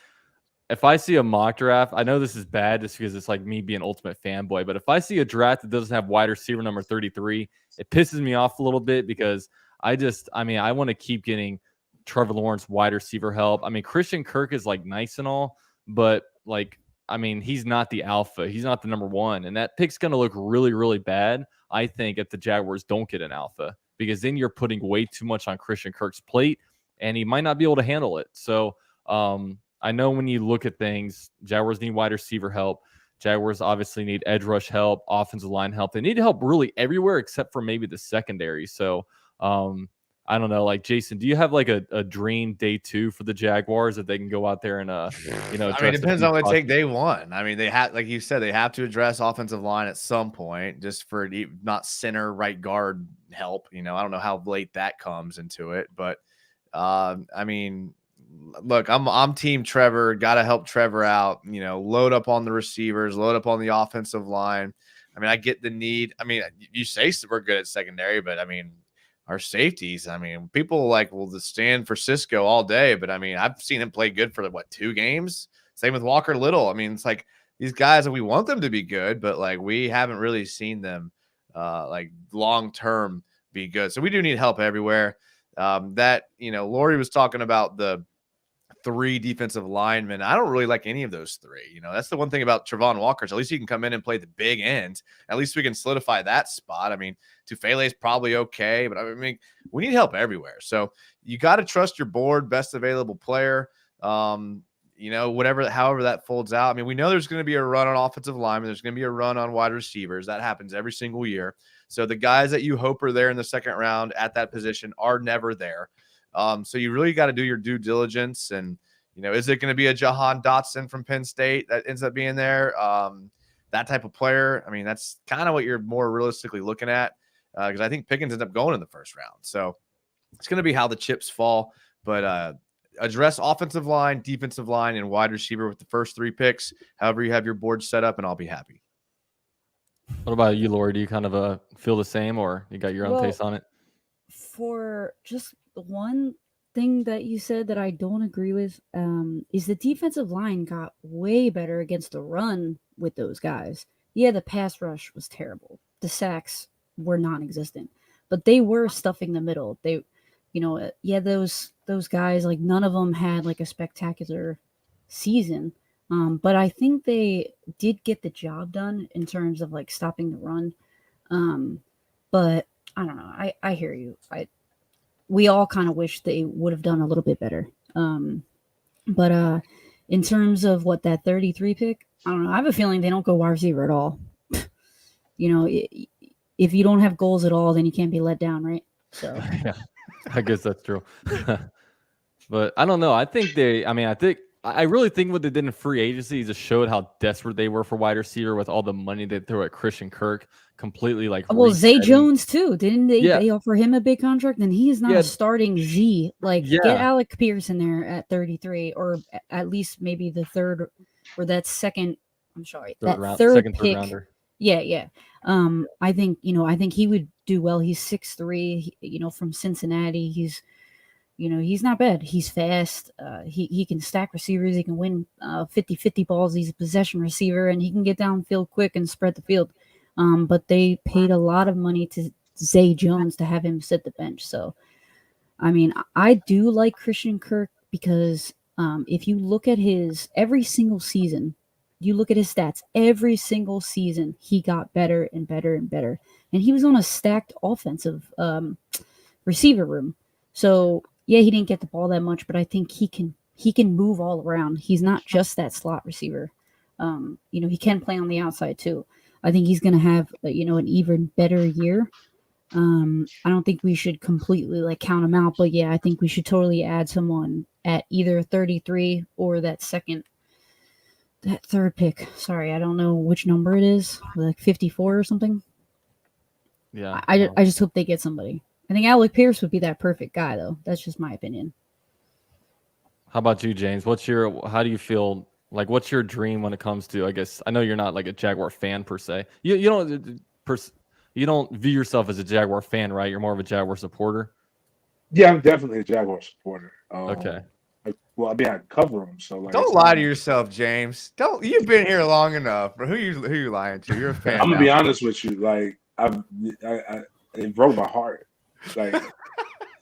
Speaker 1: if I see a mock draft, I know this is bad just because it's like me being ultimate fanboy, but if I see a draft that doesn't have wide receiver number 33, it pisses me off a little bit because I want to keep getting Trevor Lawrence wide receiver help. I mean, Christian Kirk is like nice and all, but like, I mean, he's not the alpha. He's not the number one. And that pick's going to look really, really bad, I think, if the Jaguars don't get an alpha, because then you're putting way too much on Christian Kirk's plate and he might not be able to handle it. So, I know when you look at things, Jaguars need wide receiver help. Jaguars obviously need edge rush help, offensive line help. They need help really everywhere except for maybe the secondary. So I don't know. Like Jason, do you have like a dream day 2 for the Jaguars that they can go out there and
Speaker 2: I mean, it depends on what they take day 1. I mean, they have, like you said, they have to address offensive line at some point just for not center right guard help. I don't know how late that comes into it, but I mean. Look, I'm team Trevor. Got to help Trevor out. Load up on the receivers, load up on the offensive line. I mean, I get the need. I mean, you say we're good at secondary, but I mean, our safeties. I mean, people will just stand for Cisco all day, but I mean, I've seen him play good for 2 games. Same with Walker Little. I mean, it's like these guys, we want them to be good, but like we haven't really seen them long term be good. So we do need help everywhere. Laurie was talking about the 3 defensive linemen. I don't really like any of those 3. That's the one thing about Travon Walker. At least he can come in and play the big end. At least we can solidify that spot. I mean, Tufele is probably okay, but I mean, we need help everywhere. So you got to trust your board, best available player. However that folds out. I mean, we know there's going to be a run on offensive linemen. There's going to be a run on wide receivers. That happens every single year. So the guys that you hope are there in the second round at that position are never there. So you really got to do your due diligence. And, is it going to be a Jahan Dotson from Penn State that ends up being there? That type of player. I mean, that's kind of what you're more realistically looking at because I think Pickens ends up going in the first round. So it's going to be how the chips fall. But address offensive line, defensive line, and wide receiver with the first 3 picks, however you have your board set up, and I'll be happy.
Speaker 1: What about you, Laurie? Do you kind of feel the same or you got your own taste on it?
Speaker 3: For just one thing that you said that I don't agree with is the defensive line got way better against the run with those guys. Yeah, the pass rush was terrible. The sacks were non-existent, but they were stuffing the middle. They, those guys, like none of them had like a spectacular season. But I think they did get the job done in terms of like stopping the run. But I don't know. I hear you. We all kind of wish they would have done a little bit better. But in terms of that 33 pick, I don't know. I have a feeling they don't go wide receiver at all. If you don't have goals at all, then you can't be let down, right? So
Speaker 1: yeah, I guess that's true. But I don't know. I really think what they did in free agency just showed how desperate they were for wide receiver with all the money they threw at Christian Kirk. Completely
Speaker 3: Zay Jones too. Didn't they? Yeah. They offer him a big contract, and he is not a starting Z. Get Alec Pierce in there at 33, or at least maybe the third or that second. I'm sorry, third pick. Rounder. Yeah. I think he would do well. He's 6'3", from Cincinnati. He's not bad. He's fast. He can stack receivers. He can win 50-50 balls. He's a possession receiver, and he can get downfield quick and spread the field. But they paid a lot of money to Zay Jones to have him sit the bench. So, I mean, I do like Christian Kirk because if you look at his every single season, you look at his stats, every single season he got better and better and better. And he was on a stacked offensive receiver room. So yeah, he didn't get the ball that much, but I think he can move all around. He's not just that slot receiver. He can play on the outside too. I think he's going to have an even better year. I don't think we should completely count him out, but yeah, I think we should totally add someone at either 33 or that third pick. Sorry, I don't know which number it is, like 54 or something.
Speaker 1: Yeah,
Speaker 3: I just hope they get somebody. I think Alec Pierce would be that perfect guy, though. That's just my opinion.
Speaker 1: How about you, James? How do you feel? Like, what's your dream when it comes to? I guess I know you're not like a Jaguar fan per se. You don't view yourself as a Jaguar fan, right? You're more of a Jaguar supporter.
Speaker 4: Yeah, I'm definitely a Jaguar supporter.
Speaker 1: Okay.
Speaker 4: I cover them. So
Speaker 2: don't lie to yourself, James. Don't. You've been here long enough. Bro. Who you lying to? You're a fan.
Speaker 4: I'm gonna be honest with you. Like it broke my heart. Like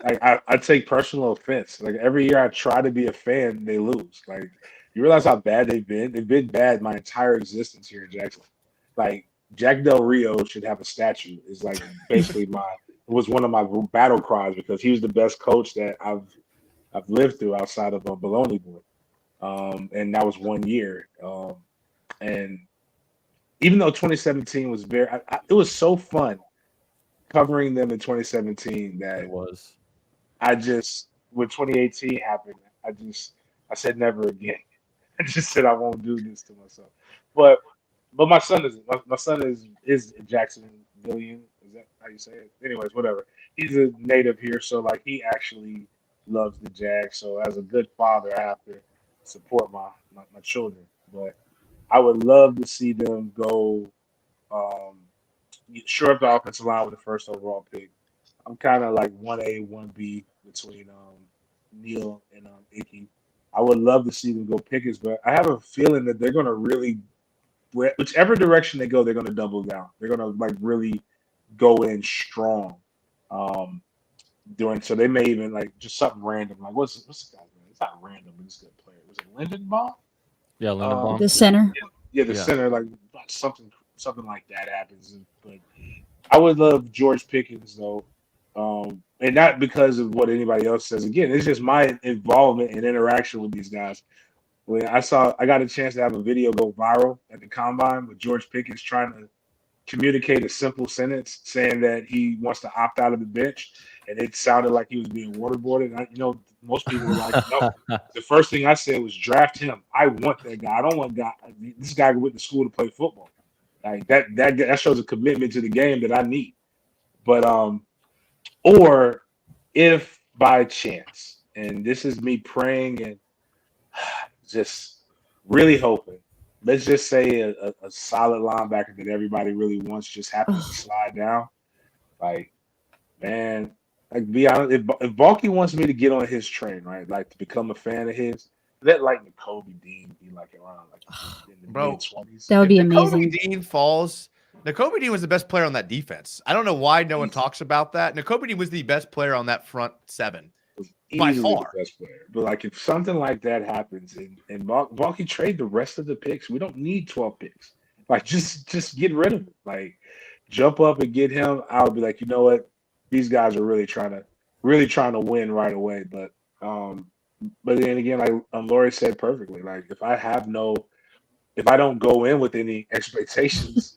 Speaker 4: I take personal offense. Like every year I try to be a fan, they lose. Like you realize how bad they've been. They've been bad my entire existence here in Jacksonville. Like Jack Del Rio should have a statue. Is like basically was one of my battle cries because he was the best coach that I've lived through outside of a Baloney Boy. And that was 1 year. And even though 2017 was it was so fun covering them in 2017 that
Speaker 1: It was.
Speaker 4: When 2018 happened, I said never again. I just said I won't do this to myself. But my son is a Jacksonvillian. Is that how you say it? Anyways, whatever. He's a native here, so like he actually loves the Jags. So as a good father, I have to support my children. But I would love to see them go shore up the offensive line with the first overall pick. I'm kind of like 1A, 1B between Neil and Icky. I would love to see them go Pickens, but I have a feeling that they're going to really, whichever direction they go, they're going to double down. They're going to like really go in strong. So they may even like just something random. Like what's the guy's name? It's not random, but he's a good player. Was it Lindenbaum?
Speaker 1: Yeah, Lindenbaum.
Speaker 3: The center.
Speaker 4: Yeah, the center. Like something like that happens. But I would love George Pickens though. And not because of what anybody else says. Again, it's just my involvement and interaction with these guys. When I got a chance to have a video go viral at the combine with George Pickens trying to communicate a simple sentence saying that he wants to opt out of the bench, and it sounded like he was being waterboarded. Most people were like, no. The first thing I said was draft him. I want that guy. I don't want this guy went to school to play football. Like that shows a commitment to the game that I need. But or if by chance, and this is me praying and just really hoping, let's just say a solid linebacker that everybody really wants just happens to slide down. Like, man, like be honest, if Balky wants me to get on his train, right, like to become a fan of his, let like Nakobe Dean be like around like in the mid-20s.
Speaker 3: That would be amazing.
Speaker 2: Nakobe Dean falls. Nakobe Dean was the best player on that defense. I don't know why no one talks about that. Nakobe Dean was the best player on that front seven. By far.
Speaker 4: The best player. But like if something like that happens and Balky trade the rest of the picks, we don't need 12 picks. Like just get rid of it. Like jump up and get him. I would be like, you know what? These guys are really trying to win right away. But then again, like Laurie said perfectly, like if I don't go in with any expectations,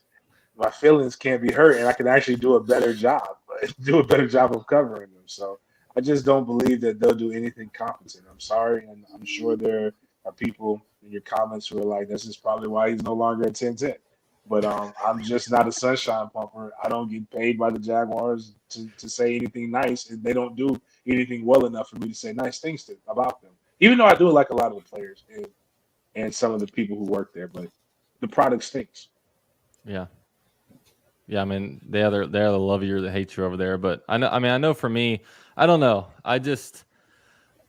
Speaker 4: my feelings can't be hurt, and I can actually do a better job of covering them. So I just don't believe that they'll do anything competent. I'm sorry, and I'm sure there are people in your comments who are like, this is probably why he's no longer at 10-10. But I'm just not a sunshine pumper. I don't get paid by the Jaguars to say anything nice, and they don't do anything well enough for me to say nice things about them. Even though I do like a lot of the players and some of the people who work there, but the product stinks.
Speaker 1: Yeah. Yeah, I mean, they're the love you or the hate you over there. But I know for me, I don't know. I just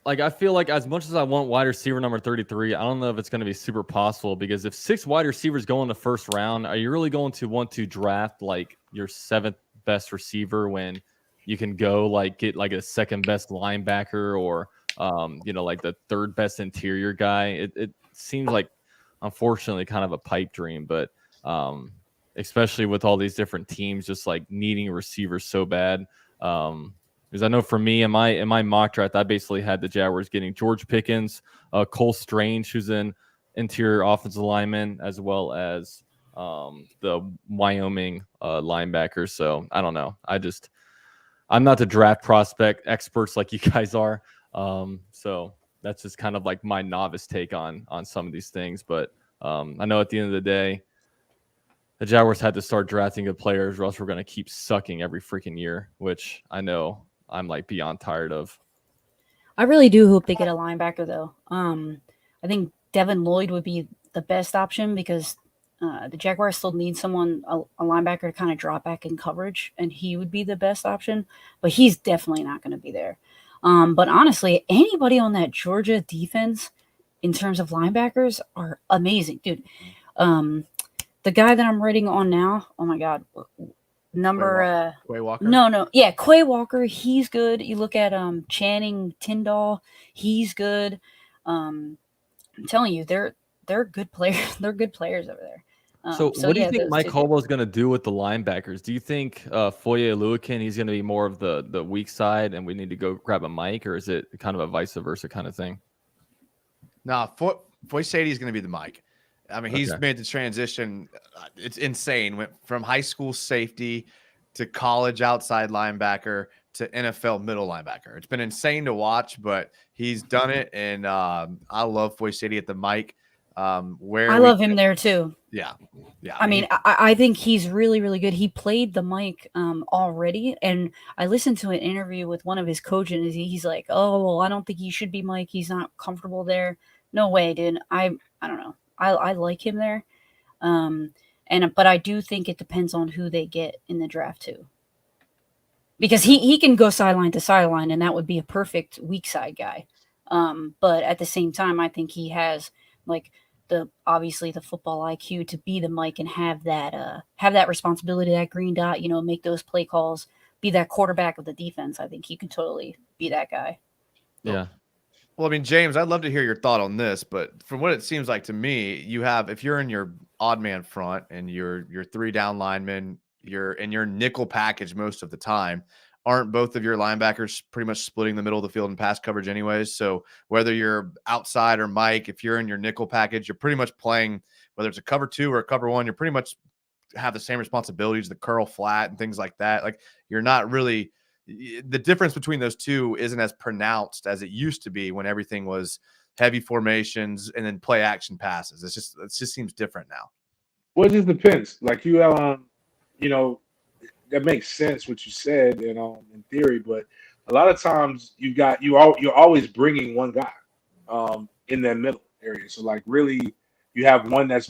Speaker 1: I feel like as much as I want wide receiver number 33, I don't know if it's going to be super possible because if 6 wide receivers go in the first round, are you really going to want to draft like your 7th best receiver when you can go get like a 2nd best linebacker or like the 3rd best interior guy? It seems like unfortunately kind of a pipe dream. But especially with all these different teams just like needing receivers so bad. Because I know for me in my mock draft, I basically had the Jaguars getting George Pickens, Cole Strange, who's an interior offensive lineman, as well as the Wyoming linebackers. So I don't know. I'm not the draft prospect experts like you guys are. So that's just kind of like my novice take on some of these things. But I know at the end of the day, the Jaguars had to start drafting good players, or else we're going to keep sucking every freaking year, which I know I'm like beyond tired of.
Speaker 3: I really do hope they get a linebacker, though. I think Devin Lloyd would be the best option because the Jaguars still need someone, a linebacker, to kind of drop back in coverage, and he would be the best option. But he's definitely not going to be there. But honestly, anybody on that Georgia defense in terms of linebackers are amazing, dude. The guy that I'm writing on now, oh my God,
Speaker 2: Quay Walker?
Speaker 3: No. Yeah, Quay Walker, he's good. You look at Channing Tyndall, he's good. I'm telling you, they're good players. They're good players over there.
Speaker 1: So what do you think
Speaker 3: those
Speaker 1: Mike
Speaker 3: two
Speaker 1: Harbaugh is going to do with the linebackers? Do you think Foye Oluokun, he's going to be more of the weak side and we need to go grab a Mike, or is it kind of a vice versa kind of thing?
Speaker 2: No, Foye Sadie is going to be the Mike. I mean, he's
Speaker 1: Okay.
Speaker 2: made the transition. It's insane. Went from high school safety to college outside linebacker to NFL middle linebacker. It's been insane to watch, but he's done it. And I love Foye Sadie at the Mike.
Speaker 3: I love him there too.
Speaker 2: Yeah.
Speaker 3: I mean, I think he's really, really good. He played the mic already, and I listened to an interview with one of his coaches, and he's like, "Oh, well, I don't think he should be Mike. He's not comfortable there." No way, dude. I don't know. I like him there, but I do think it depends on who they get in the draft too, because he can go sideline to sideline, and that would be a perfect weak side guy. But at the same time, I think he has like obviously the football IQ to be the Mike and have that responsibility, that green dot, make those play calls, be that quarterback of the defense. I think he could totally be that guy.
Speaker 1: Yeah.
Speaker 2: Well, I mean, James, I'd love to hear your thought on this, but from what it seems like to me, if you're in your odd man front and you're 3 down linemen, you're in your nickel package most of the time, aren't both of your linebackers pretty much splitting the middle of the field in pass coverage anyways? So whether you're outside or Mike, if you're in your nickel package, you're pretty much playing, whether it's a cover 2 or a cover 1, you're pretty much have the same responsibilities, the curl flat and things like that. Like you're not really, the difference between those two isn't as pronounced as it used to be when everything was heavy formations and then play action passes. It just seems different now.
Speaker 4: Well, it just depends. Like that makes sense what you said, in theory, but a lot of times you're always bringing one guy in that middle area. So like really, you have one that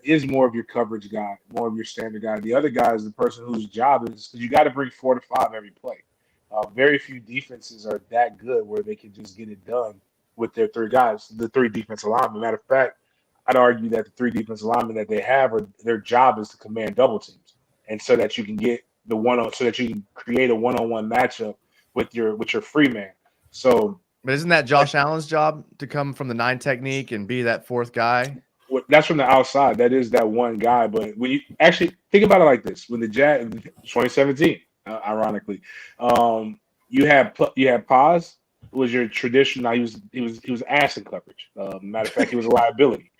Speaker 4: is more of your coverage guy, more of your standard guy. The other guy is the person whose job is, because you got to bring 4 to 5 every play. Very few defenses are that good where they can just get it done with their 3 guys, the 3 defensive linemen. Matter of fact, I'd argue that the 3 defensive linemen that they have, their job is to command double teams, and so that you can get so that you can create a one-on-one matchup with your free man. So,
Speaker 2: but isn't that Josh Allen's job to come from the 9 technique and be that 4th guy?
Speaker 4: That's from the outside. That is that one guy. But when you actually think about it like this, when the Jags 2017, ironically, you had Paz was your traditional. He was ass in coverage. Matter of fact, he was a liability.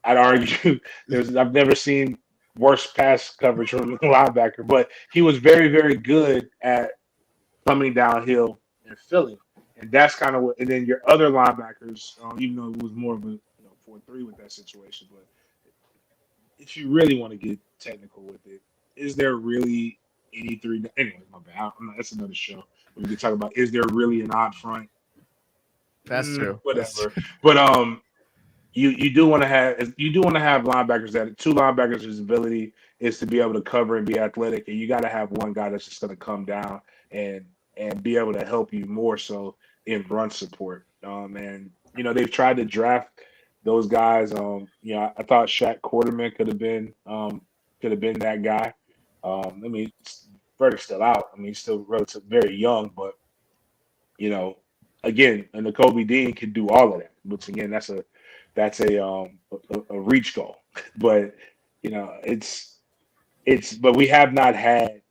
Speaker 4: I'd argue I've never seen worse pass coverage from a linebacker, but he was very, very good at coming downhill and filling. And that's kind of what. And then your other linebackers, even though it was more of a 4-3 with that situation, but if you really want to get technical with it, is there really any 3? Anyway, my bad. That's another show. We can talk about, is there really an odd front?
Speaker 2: That's true.
Speaker 4: Whatever. But you do want to have linebackers that 2 linebackers whose ability is to be able to cover and be athletic, and you got to have one guy that's just going to come down and be able to help you more so in run support. And they've tried to draft those guys. I thought Shaq Quarterman could have been that guy. I mean, Frederick's still out. I mean, he's still relatively very young, but again, and Kobe Dean can do all of that. Which again, that's that's a reach goal. But but we have not had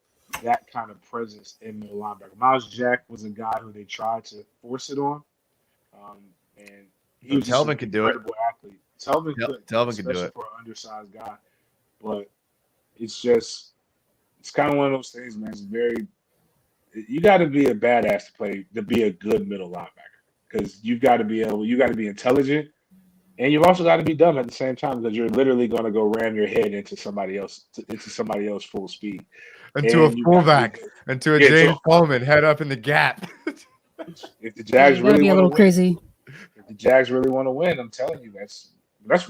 Speaker 4: that kind of presence in middle linebacker. Miles Jack was a guy who they tried to force it on, and he was just an
Speaker 2: Telvin could do it.
Speaker 4: incredible athlete. Telvin could,
Speaker 2: Telvin could do
Speaker 4: especially
Speaker 2: it.
Speaker 4: for an undersized guy. But it's kind of one of those things, man. You got to be a badass to be a good middle linebacker, because you got to be intelligent, and you've also got to be dumb at the same time, because you're literally going to go ram your head into somebody else full speed.
Speaker 2: Into a fullback, into a James Coleman, head up in the gap.
Speaker 4: If the Jags
Speaker 3: really
Speaker 4: be
Speaker 3: a little crazy.
Speaker 4: If the Jags really want to win, I'm telling you, that's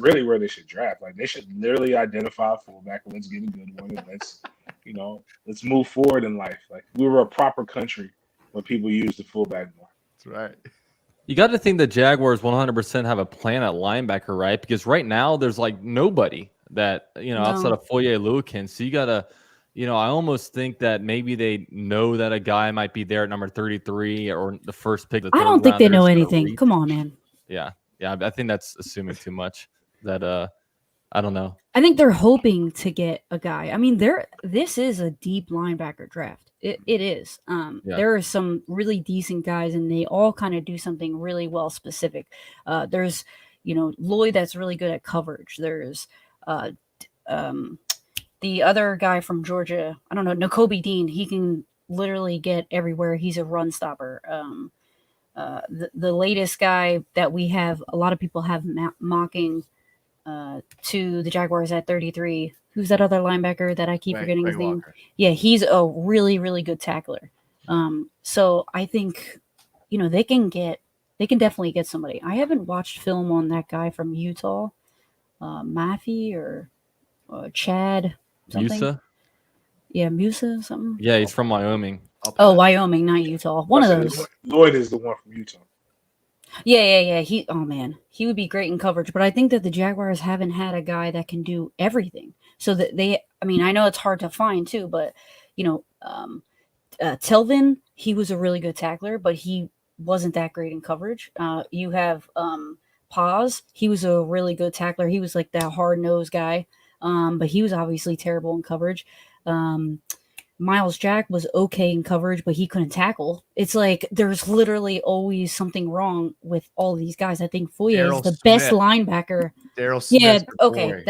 Speaker 4: really where they should draft. Like, they should literally identify a fullback. Let's get a good one. And let's move forward in life. Like, we were a proper country when people used the fullback more.
Speaker 2: That's right.
Speaker 1: You got to think the Jaguars 100% have a plan at linebacker, right? Because right now there's like nobody that, outside of Foye Lukin. So you got to, I almost think that maybe they know that a guy might be there at number 33 or the first pick.
Speaker 3: I don't think they know anything. Come on, man.
Speaker 1: Yeah. I think that's assuming too much. That I don't know.
Speaker 3: I think they're hoping to get a guy. I mean, this is a deep linebacker draft. It is. There are some really decent guys, and they all kind of do something really well specific. There's, Lloyd that's really good at coverage. There's the other guy from Georgia. I don't know, Nakobe Dean. He can literally get everywhere. He's a run stopper. The latest guy that we have, a lot of people have mocking to the Jaguars at 33. Who's that other linebacker that I keep forgetting his name?
Speaker 2: Walker.
Speaker 3: Yeah, he's a really, really good tackler. So I think, they can definitely get somebody. I haven't watched film on that guy from Utah, Maffey or Chad something.
Speaker 1: Musa?
Speaker 3: Yeah, Musa something.
Speaker 1: Yeah, he's from Wyoming.
Speaker 3: Wyoming, not Utah. One of those.
Speaker 4: Lloyd is the one from Utah.
Speaker 3: Yeah. He would be great in coverage, but I think that the Jaguars haven't had a guy that can do everything. So that I know it's hard to find too, but Telvin, he was a really good tackler, but he wasn't that great in coverage. You have Paz, he was a really good tackler. He was like that hard-nosed guy, but he was obviously terrible in coverage. Miles Jack was okay in coverage, but he couldn't tackle. It's like there's literally always something wrong with all these guys. I think Foye is the best linebacker.
Speaker 2: Daryl Smith.
Speaker 3: Yeah, okay,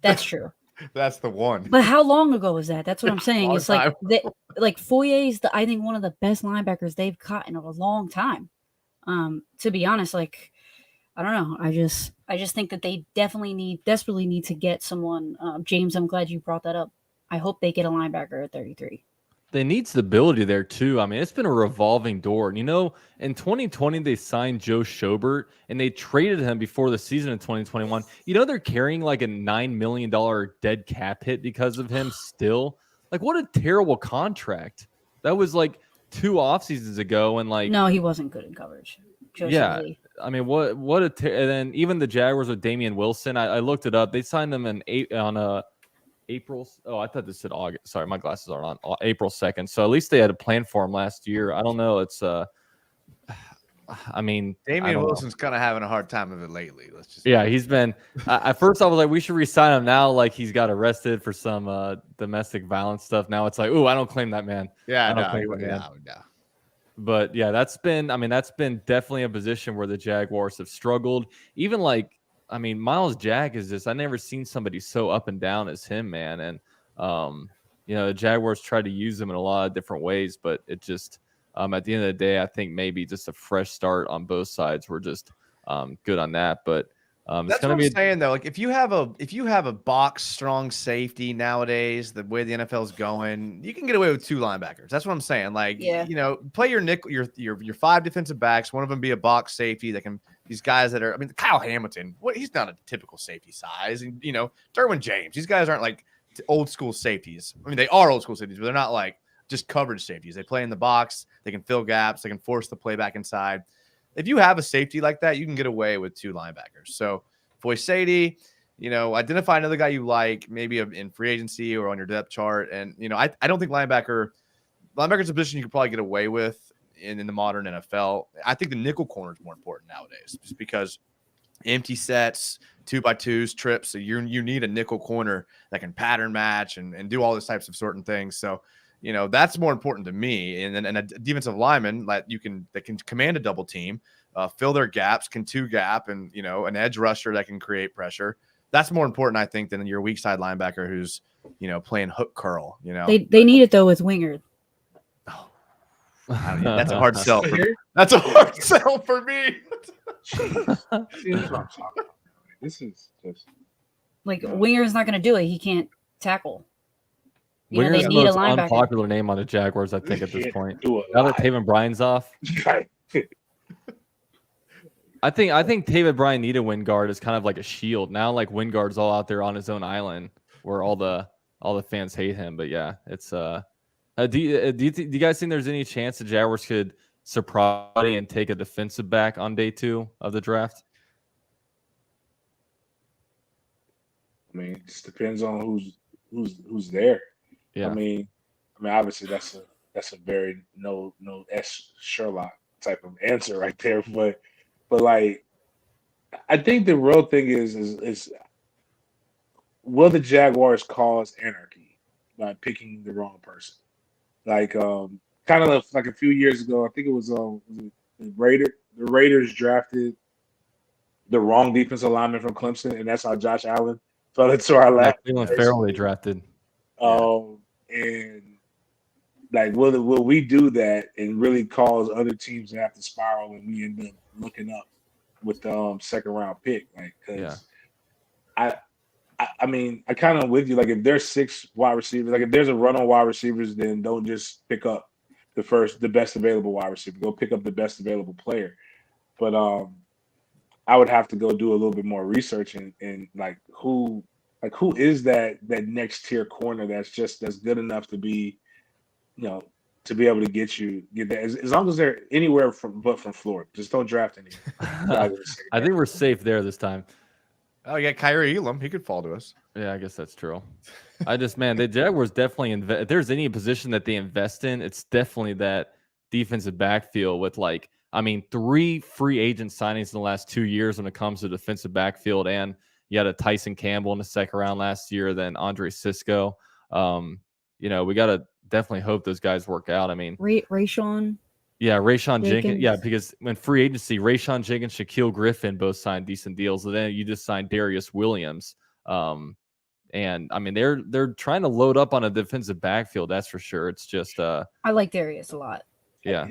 Speaker 3: that's true.
Speaker 2: That's the one.
Speaker 3: But how long ago was that? That's what I'm saying. It's like Foye is I think one of the best linebackers they've caught in a long time. To be honest, like I don't know. I just think that they desperately need to get someone. James, I'm glad you brought that up. I hope they get a linebacker at 33.
Speaker 1: They need stability there too. I mean, it's been a revolving door. And in 2020 they signed Joe Schobert and they traded him before the season in 2021. They're carrying like a $9 million dead cap hit because of him still. Like, what a terrible contract. That was like 2 off seasons ago, and like
Speaker 3: no, he wasn't good in coverage.
Speaker 1: Yeah, I mean, what and then even the Jaguars with Damian Wilson. I looked it up. They signed them on April. Oh, I thought this said August. Sorry, my glasses are on. April 2nd. So at least they had a plan for him last year. I don't know. It's I mean,
Speaker 2: Damian Wilson's kind of having a hard time of it lately.
Speaker 1: He's been. At first, I was like, we should re-sign him now. Like he's got arrested for some domestic violence stuff. Now it's like, I don't claim that man.
Speaker 2: Yeah,
Speaker 1: no. But yeah, that's been definitely a position where the Jaguars have struggled. Even Miles Jack is just, I never seen somebody so up and down as him, man. And, the Jaguars try to use him in a lot of different ways, but it just, at the end of the day, I think maybe just a fresh start on both sides. We're just good on that. But
Speaker 2: that's what I'm saying, though. Like if you have a box strong safety nowadays, the way the NFL is going, you can get away with 2 linebackers. That's what I'm saying. Like, play your nickel, your 5 defensive backs. One of them be a box safety that can. These guys that are, Kyle Hamilton, he's not a typical safety size. And, Derwin James, these guys aren't like old school safeties. They are old school safeties, but they're not like just coverage safeties. They play in the box. They can fill gaps. They can force the play back inside. If you have a safety like that, you can get away with 2 linebackers. So, Foye, identify another guy you like, maybe in free agency or on your depth chart. And, I don't think linebacker's a position you could probably get away with in the modern NFL. I think the nickel corner is more important nowadays, just because empty sets, 2x2s, trips. So you need a nickel corner that can pattern match and do all those types of certain things. So, that's more important to me. And a defensive lineman that can command a double team, fill their gaps, can two gap, and an edge rusher that can create pressure. That's more important, I think, than your weak side linebacker who's playing hook curl.
Speaker 3: They need it though with Wingard.
Speaker 2: That's a hard sell. That's a hard sell for me.
Speaker 4: See, that's what I'm talking about. This is just
Speaker 3: like Winger's not going to do it. He can't tackle.
Speaker 1: Winger's
Speaker 3: they
Speaker 1: the
Speaker 3: need a
Speaker 1: most
Speaker 3: linebacker.
Speaker 1: unpopular name on the Jaguars, I think, at this point.
Speaker 4: Do it
Speaker 1: Now that
Speaker 4: live.
Speaker 1: Taven Bryan's off, I think Taven Bryan needed Wingard as kind of like a shield. Now, like Wingard's all out there on his own island, where all the fans hate him. But yeah, it's do you guys think there's any chance the Jaguars could surprise and take a defensive back on day 2 of the draft?
Speaker 4: I mean, it just depends on who's there.
Speaker 1: Yeah.
Speaker 4: I mean, obviously that's a very no S Sherlock type of answer right there. But like, I think the real thing is will the Jaguars cause anarchy by picking the wrong person? Like, kind of like a few years ago, I think it was the Raiders drafted the wrong defensive lineman from Clemson, and that's how Josh Allen fell into our lap.
Speaker 1: Cleveland Farrell they drafted.
Speaker 4: And like, will we do that and really cause other teams to have to spiral, and we end up looking up with the second round pick? Like, because I mean, I kind of with you. Like, if there's 6 wide receivers, like if there's a run on wide receivers, then don't just pick up the best available wide receiver. Go pick up the best available player. But I would have to go do a little bit more research and who is that next tier corner that's good enough to be, to be able to get that as long as they're anywhere from Florida. Just don't draft any.
Speaker 1: I think we're safe there this time.
Speaker 2: Oh, yeah, Kyrie Elam, he could fall to us.
Speaker 1: Yeah, I guess that's true. The Jaguars definitely if there's any position that they invest in, it's definitely that defensive backfield with 3 free agent signings in the last 2 years when it comes to defensive backfield. And you had a Tyson Campbell in the second round last year, then Andre Sisco. We got to definitely hope those guys work out. I mean,
Speaker 3: Rayshawn.
Speaker 1: Yeah, Rayshawn Jenkins. Yeah, because when free agency, Rayshawn Jenkins, Shaquille Griffin both signed decent deals. And then you just signed Darius Williams. And I mean, they're trying to load up on a defensive backfield. That's for sure. It's just
Speaker 3: I like Darius a lot.
Speaker 1: Yeah.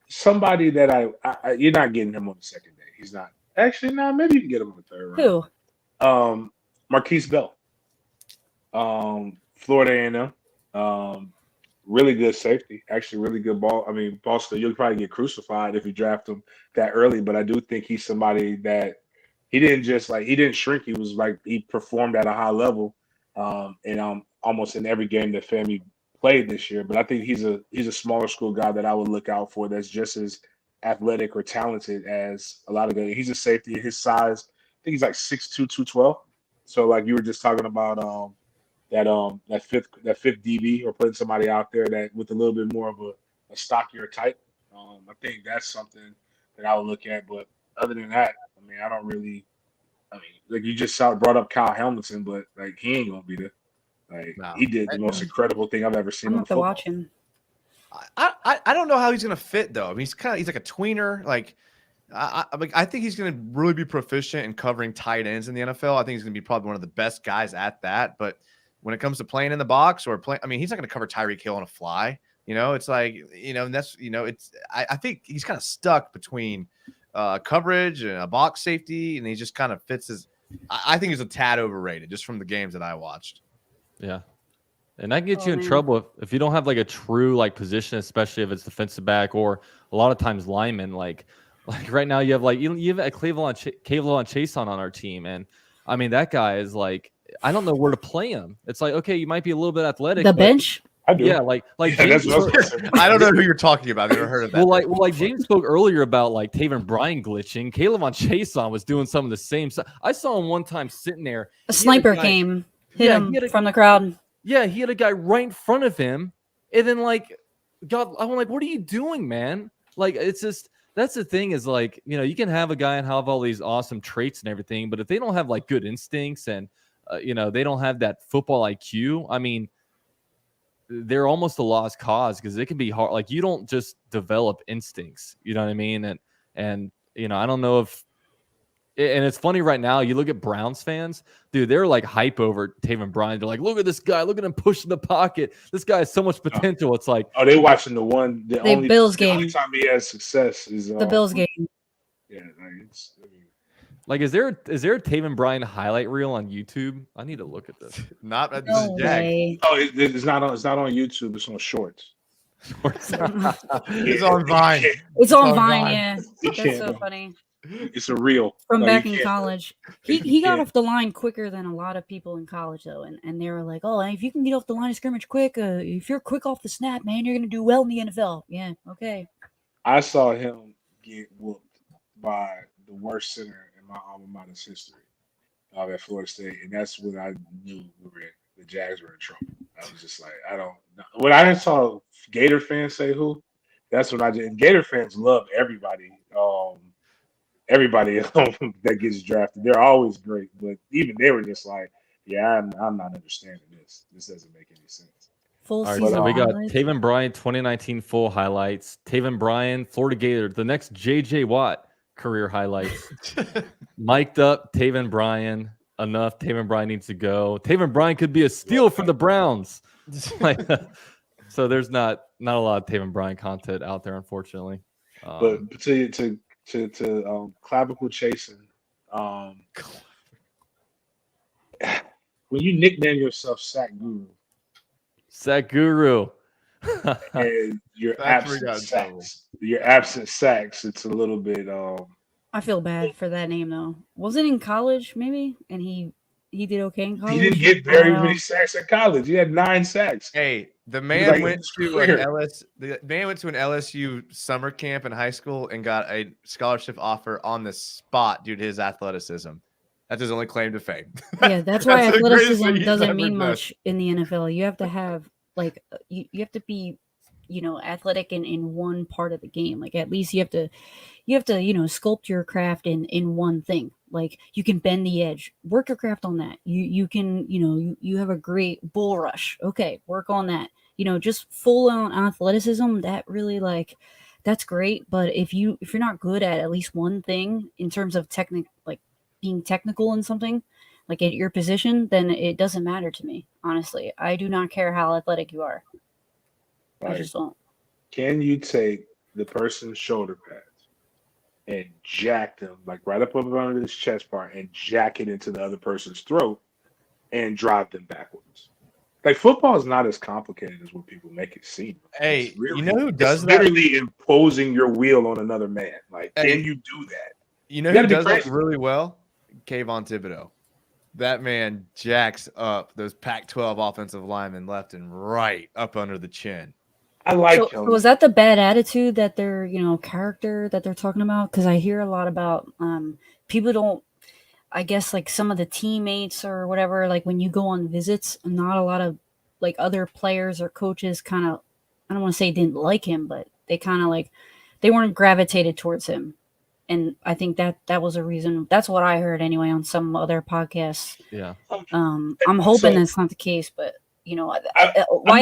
Speaker 4: Somebody that I you're not getting him on the second day. He's not. Actually, no, maybe you can get him on the third round.
Speaker 3: Who?
Speaker 4: Marquise Bell. Florida A&M. Really good safety. Actually, really good ball. I mean, Boston, you'll probably get crucified if you draft him that early, but I do think he's somebody that he didn't shrink. He was he performed at a high level, and almost in every game that Femi played this year. But I think he's a smaller school guy that I would look out for. That's just as athletic or talented as a lot of guys. He's a safety. His size, I think he's 6'2", 212. So you were just talking about that fifth DB, or putting somebody out there that with a little bit more of a stockier type. I think that's something that I would look at. But other than that, I mean, I don't really. I mean, you just brought up Kyle Hamilton, but he ain't gonna be there.
Speaker 2: No.
Speaker 4: He did the most incredible thing I've ever seen.
Speaker 3: I'm going to watch him.
Speaker 2: I don't know how he's gonna fit though. I mean, he's like a tweener. I think he's going to really be proficient in covering tight ends in the NFL. I think he's going to be probably one of the best guys at that. But when it comes to playing in the box or playing, I mean, he's not going to cover Tyreek Hill on a fly. It's and that's, I think he's kind of stuck between coverage and a box safety, and he just kind of fits his. I think he's a tad overrated just from the games that I watched.
Speaker 1: Yeah. And that gets you in trouble if you don't have a true position, especially if it's defensive back or a lot of times linemen. Like right now you have you have a Kayvon Chase on our team, and I mean that guy is I don't know where to play him. It's okay, you might be a little bit athletic.
Speaker 3: The bench.
Speaker 4: I do.
Speaker 1: Yeah, James
Speaker 2: I don't know who you're talking about. I've never heard of that.
Speaker 1: Well, James spoke earlier about Taven Bryan glitching. Kayvon Chase was doing some of the same stuff. I saw him one time sitting there.
Speaker 3: A sniper came, hit him from the crowd.
Speaker 1: Yeah, he had a guy right in front of him, and then God, I'm what are you doing, man? It's just That's the thing is like, you can have a guy and have all these awesome traits and everything, but if they don't have like good instincts and, they don't have that football IQ, I mean, they're almost a lost cause because it can be hard. Like you don't just develop instincts, you know what I mean? And I don't know if, and it's funny right now, you look at Browns fans, dude, they're like hype over Tavon Bryan. They're like, look at this guy, look at him push in the pocket. This guy has so much potential. It's like,
Speaker 4: they watching the
Speaker 3: Bills
Speaker 4: the only
Speaker 3: game.
Speaker 4: time he has success is
Speaker 3: The Bills game.
Speaker 4: Yeah,
Speaker 1: like, is there a Tavon Bryan highlight reel on YouTube? I need to look at this.
Speaker 2: Not at
Speaker 3: No
Speaker 2: this Jag.
Speaker 3: way.
Speaker 4: Oh, it's not on YouTube. It's on Shorts.
Speaker 2: It's on Vine.
Speaker 3: It's on
Speaker 2: on
Speaker 3: Vine,
Speaker 2: Vine.
Speaker 3: yeah.
Speaker 4: You
Speaker 3: That's
Speaker 4: can't
Speaker 3: so
Speaker 4: do
Speaker 3: funny.
Speaker 4: It's a reel
Speaker 3: From
Speaker 4: No,
Speaker 3: back
Speaker 4: you
Speaker 3: in
Speaker 4: can't.
Speaker 3: college.
Speaker 4: You
Speaker 3: He got
Speaker 4: can't.
Speaker 3: off the line quicker than a lot of people in college, though. And they were like, oh, if you can get off the line of scrimmage quick, if you're quick off the snap, man, you're going to do well in the NFL. Yeah, okay.
Speaker 4: I saw him get whooped by the worst center in my alma mater's history at Florida State, and that's when I knew the Jags were in trouble. I was just like, I don't know. When I saw Gator fans say who, that's when I did. And Gator fans love everybody. Everybody that gets drafted, they're always great. But even they were just like, yeah, I'm not understanding this. This doesn't make any sense.
Speaker 3: Full
Speaker 1: All right,
Speaker 3: season
Speaker 1: so we got
Speaker 3: highlights.
Speaker 1: Tavon Bryan 2019 full highlights. Tavon Bryan, Florida Gator, the next J.J. Watt career highlights. Mic'd up Tavon Bryan. Enough. Tavon Bryan needs to go. Tavon Bryan could be a steal for the Browns. So there's not a lot of Tavon Bryan content out there, unfortunately.
Speaker 4: But to clavicle chasing, when you nickname yourself Sack Guru
Speaker 1: Sack Guru.
Speaker 4: and you're
Speaker 2: That's where he got
Speaker 4: absent sacks, it's a little bit
Speaker 3: I feel bad for that name, though. Was it in college, maybe? And he did okay in college?
Speaker 4: he didn't get very many sacks in college. He had 9 sacks.
Speaker 2: Hey, the
Speaker 4: Like,
Speaker 2: man went
Speaker 4: it's
Speaker 2: to
Speaker 4: clear.
Speaker 2: the man went to an LSU summer camp in high school and got a scholarship offer on the spot due to his athleticism. That's his only claim to fame.
Speaker 3: Yeah, that's why
Speaker 2: the greatest
Speaker 3: athleticism
Speaker 2: thing he's
Speaker 3: doesn't
Speaker 2: ever
Speaker 3: mean
Speaker 2: done.
Speaker 3: much in the NFL. You have to have, like, you have to be, athletic in one part of the game. Like, at least you have to, sculpt your craft in one thing. Like, you can bend the edge, work your craft on that. You can, you have a great bull rush. Okay, work on that. Just full on athleticism, that really, like, that's great. But if you're not good at least one thing in terms of being technical in something, like at your position, then it doesn't matter to me. Honestly, I do not care how athletic you are. I
Speaker 4: Right.
Speaker 3: just don't.
Speaker 4: Can you take the person's shoulder pads and jack them like right up under this chest part and jack it into the other person's throat and drive them backwards? Like, football is not as complicated as what people make it seem.
Speaker 2: Hey,
Speaker 4: It's really-
Speaker 2: you know who does
Speaker 4: it's
Speaker 2: that?
Speaker 4: literally imposing your will on another man. Like,
Speaker 2: Hey.
Speaker 4: can you do that?
Speaker 2: You know
Speaker 4: You
Speaker 2: who
Speaker 4: gotta be
Speaker 2: does that
Speaker 4: crazy.
Speaker 2: really well? Kayvon Thibodeau. That man jacks up those Pac-12 offensive linemen left and right up under the chin.
Speaker 4: I like
Speaker 3: So
Speaker 4: him.
Speaker 3: was that the bad attitude that they're, character that they're talking about? Because I hear a lot about people don't, I guess, like some of the teammates or whatever, like when you go on visits, not a lot of like other players or coaches kind of, I don't want to say didn't like him, but they kind of like, they weren't gravitated towards him. And I think that was a reason. That's what I heard anyway on some other podcasts.
Speaker 1: Yeah.
Speaker 3: I'm hoping
Speaker 4: So-
Speaker 3: that's not the case, but why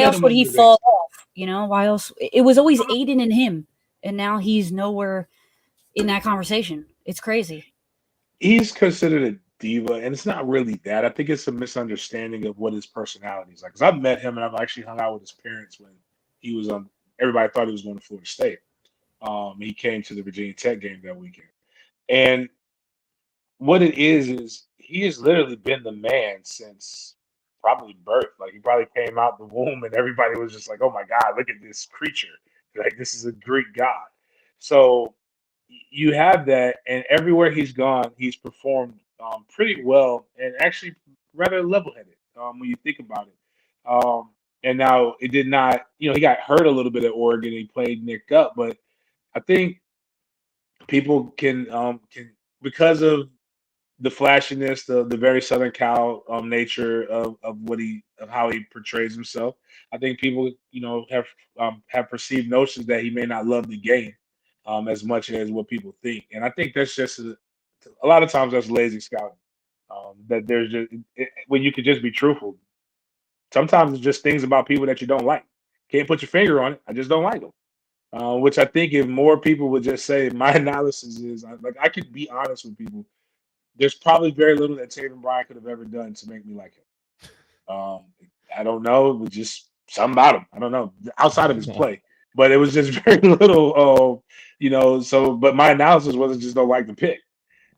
Speaker 4: I
Speaker 3: else
Speaker 4: met
Speaker 3: would
Speaker 4: him
Speaker 3: he
Speaker 4: on the
Speaker 3: fall off? Why else? It was always Aiden and him, and now he's nowhere in that conversation. It's crazy.
Speaker 4: He's considered a diva, and it's not really that. I think it's a misunderstanding of what his personality is like. Because I've met him, and I've actually hung out with his parents when he was on. Everybody thought he was going to Florida State. He came to the Virginia Tech game that weekend, and what it is he has literally been the man since probably birth. Like, he probably came out the womb, and everybody was just like, "Oh my God, look at this creature! Like, this is a Greek god." So you have that, and everywhere he's gone, he's performed pretty well and actually rather level-headed when you think about it. And now it did not, he got hurt a little bit at Oregon. He played nicked up, but I think people can because of the flashiness, the very Southern Cal nature of how he portrays himself. I think people have perceived notions that he may not love the game as much as what people think. And I think that's just a lot of times that's lazy scouting. That there's just when you could just be truthful. Sometimes it's just things about people that you don't like. Can't put your finger on it. I just don't like them. Which I think if more people would just say, my analysis is I could be honest with people. There's probably very little that Taven Bryan could have ever done to make me like him. I don't know. It was just something about him. I don't know outside of his play, but it was just very little. So but my analysis was just don't like the pick,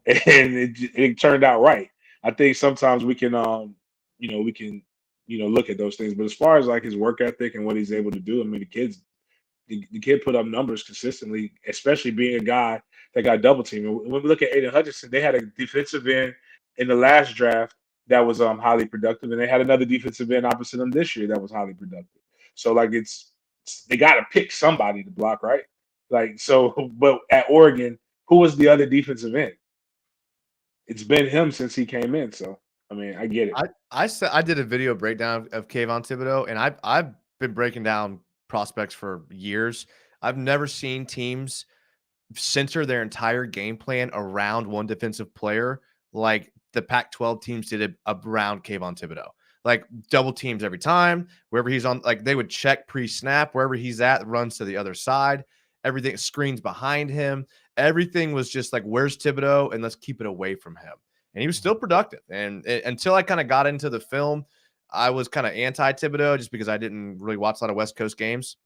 Speaker 4: and it turned out right. I think sometimes we can look at those things, but as far as like his work ethic and what he's able to do, I mean, the kid put up numbers consistently, especially being a guy that got double teamed. When we look at Aiden Hutchinson, they had a defensive end in the last draft that was highly productive, and they had another defensive end opposite them this year that was highly productive. So like they got to pick somebody to block, right? Like so, but at Oregon, who was the other defensive end? It's been him since he came in. So I mean, I get it.
Speaker 2: I did a video breakdown of Kayvon Thibodeau, and I've been breaking down prospects for years. I've never seen teams center their entire game plan around one defensive player like the Pac-12 teams did it around Kayvon Thibodeau. Like double teams every time, wherever he's on, like they would check pre-snap, wherever he's at, runs to the other side, everything screens behind him. Everything was just like, where's Thibodeau? And let's keep it away from him. And he was still productive. And until I kind of got into the film, I was kind of anti-Thibodeau just because I didn't really watch a lot of West Coast games.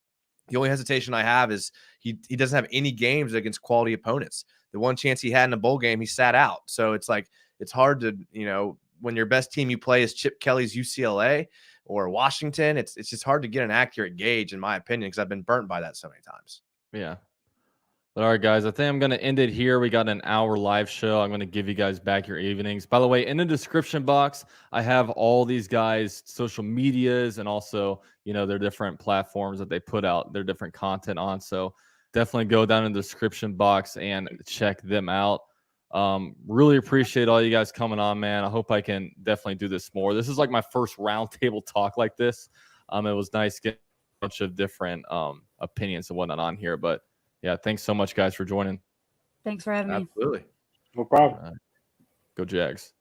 Speaker 2: The only hesitation I have is he doesn't have any games against quality opponents. The one chance he had in a bowl game, he sat out. So it's like it's hard to, when your best team you play is Chip Kelly's UCLA or Washington, it's just hard to get an accurate gauge, in my opinion, because I've been burnt by that so many times.
Speaker 1: Yeah. But all right, guys, I think I'm going to end it here. We got an hour live show. I'm going to give you guys back your evenings. By the way, in the description box, I have all these guys' social medias and also, their different platforms that they put out their different content on. So definitely go down in the description box and check them out. Really appreciate all you guys coming on, man. I hope I can definitely do this more. This is like my first roundtable talk like this. It was nice getting a bunch of different opinions and whatnot on here, but yeah, thanks so much, guys, for joining.
Speaker 3: Thanks for having me.
Speaker 2: Absolutely.
Speaker 4: No problem.
Speaker 1: Go Jags.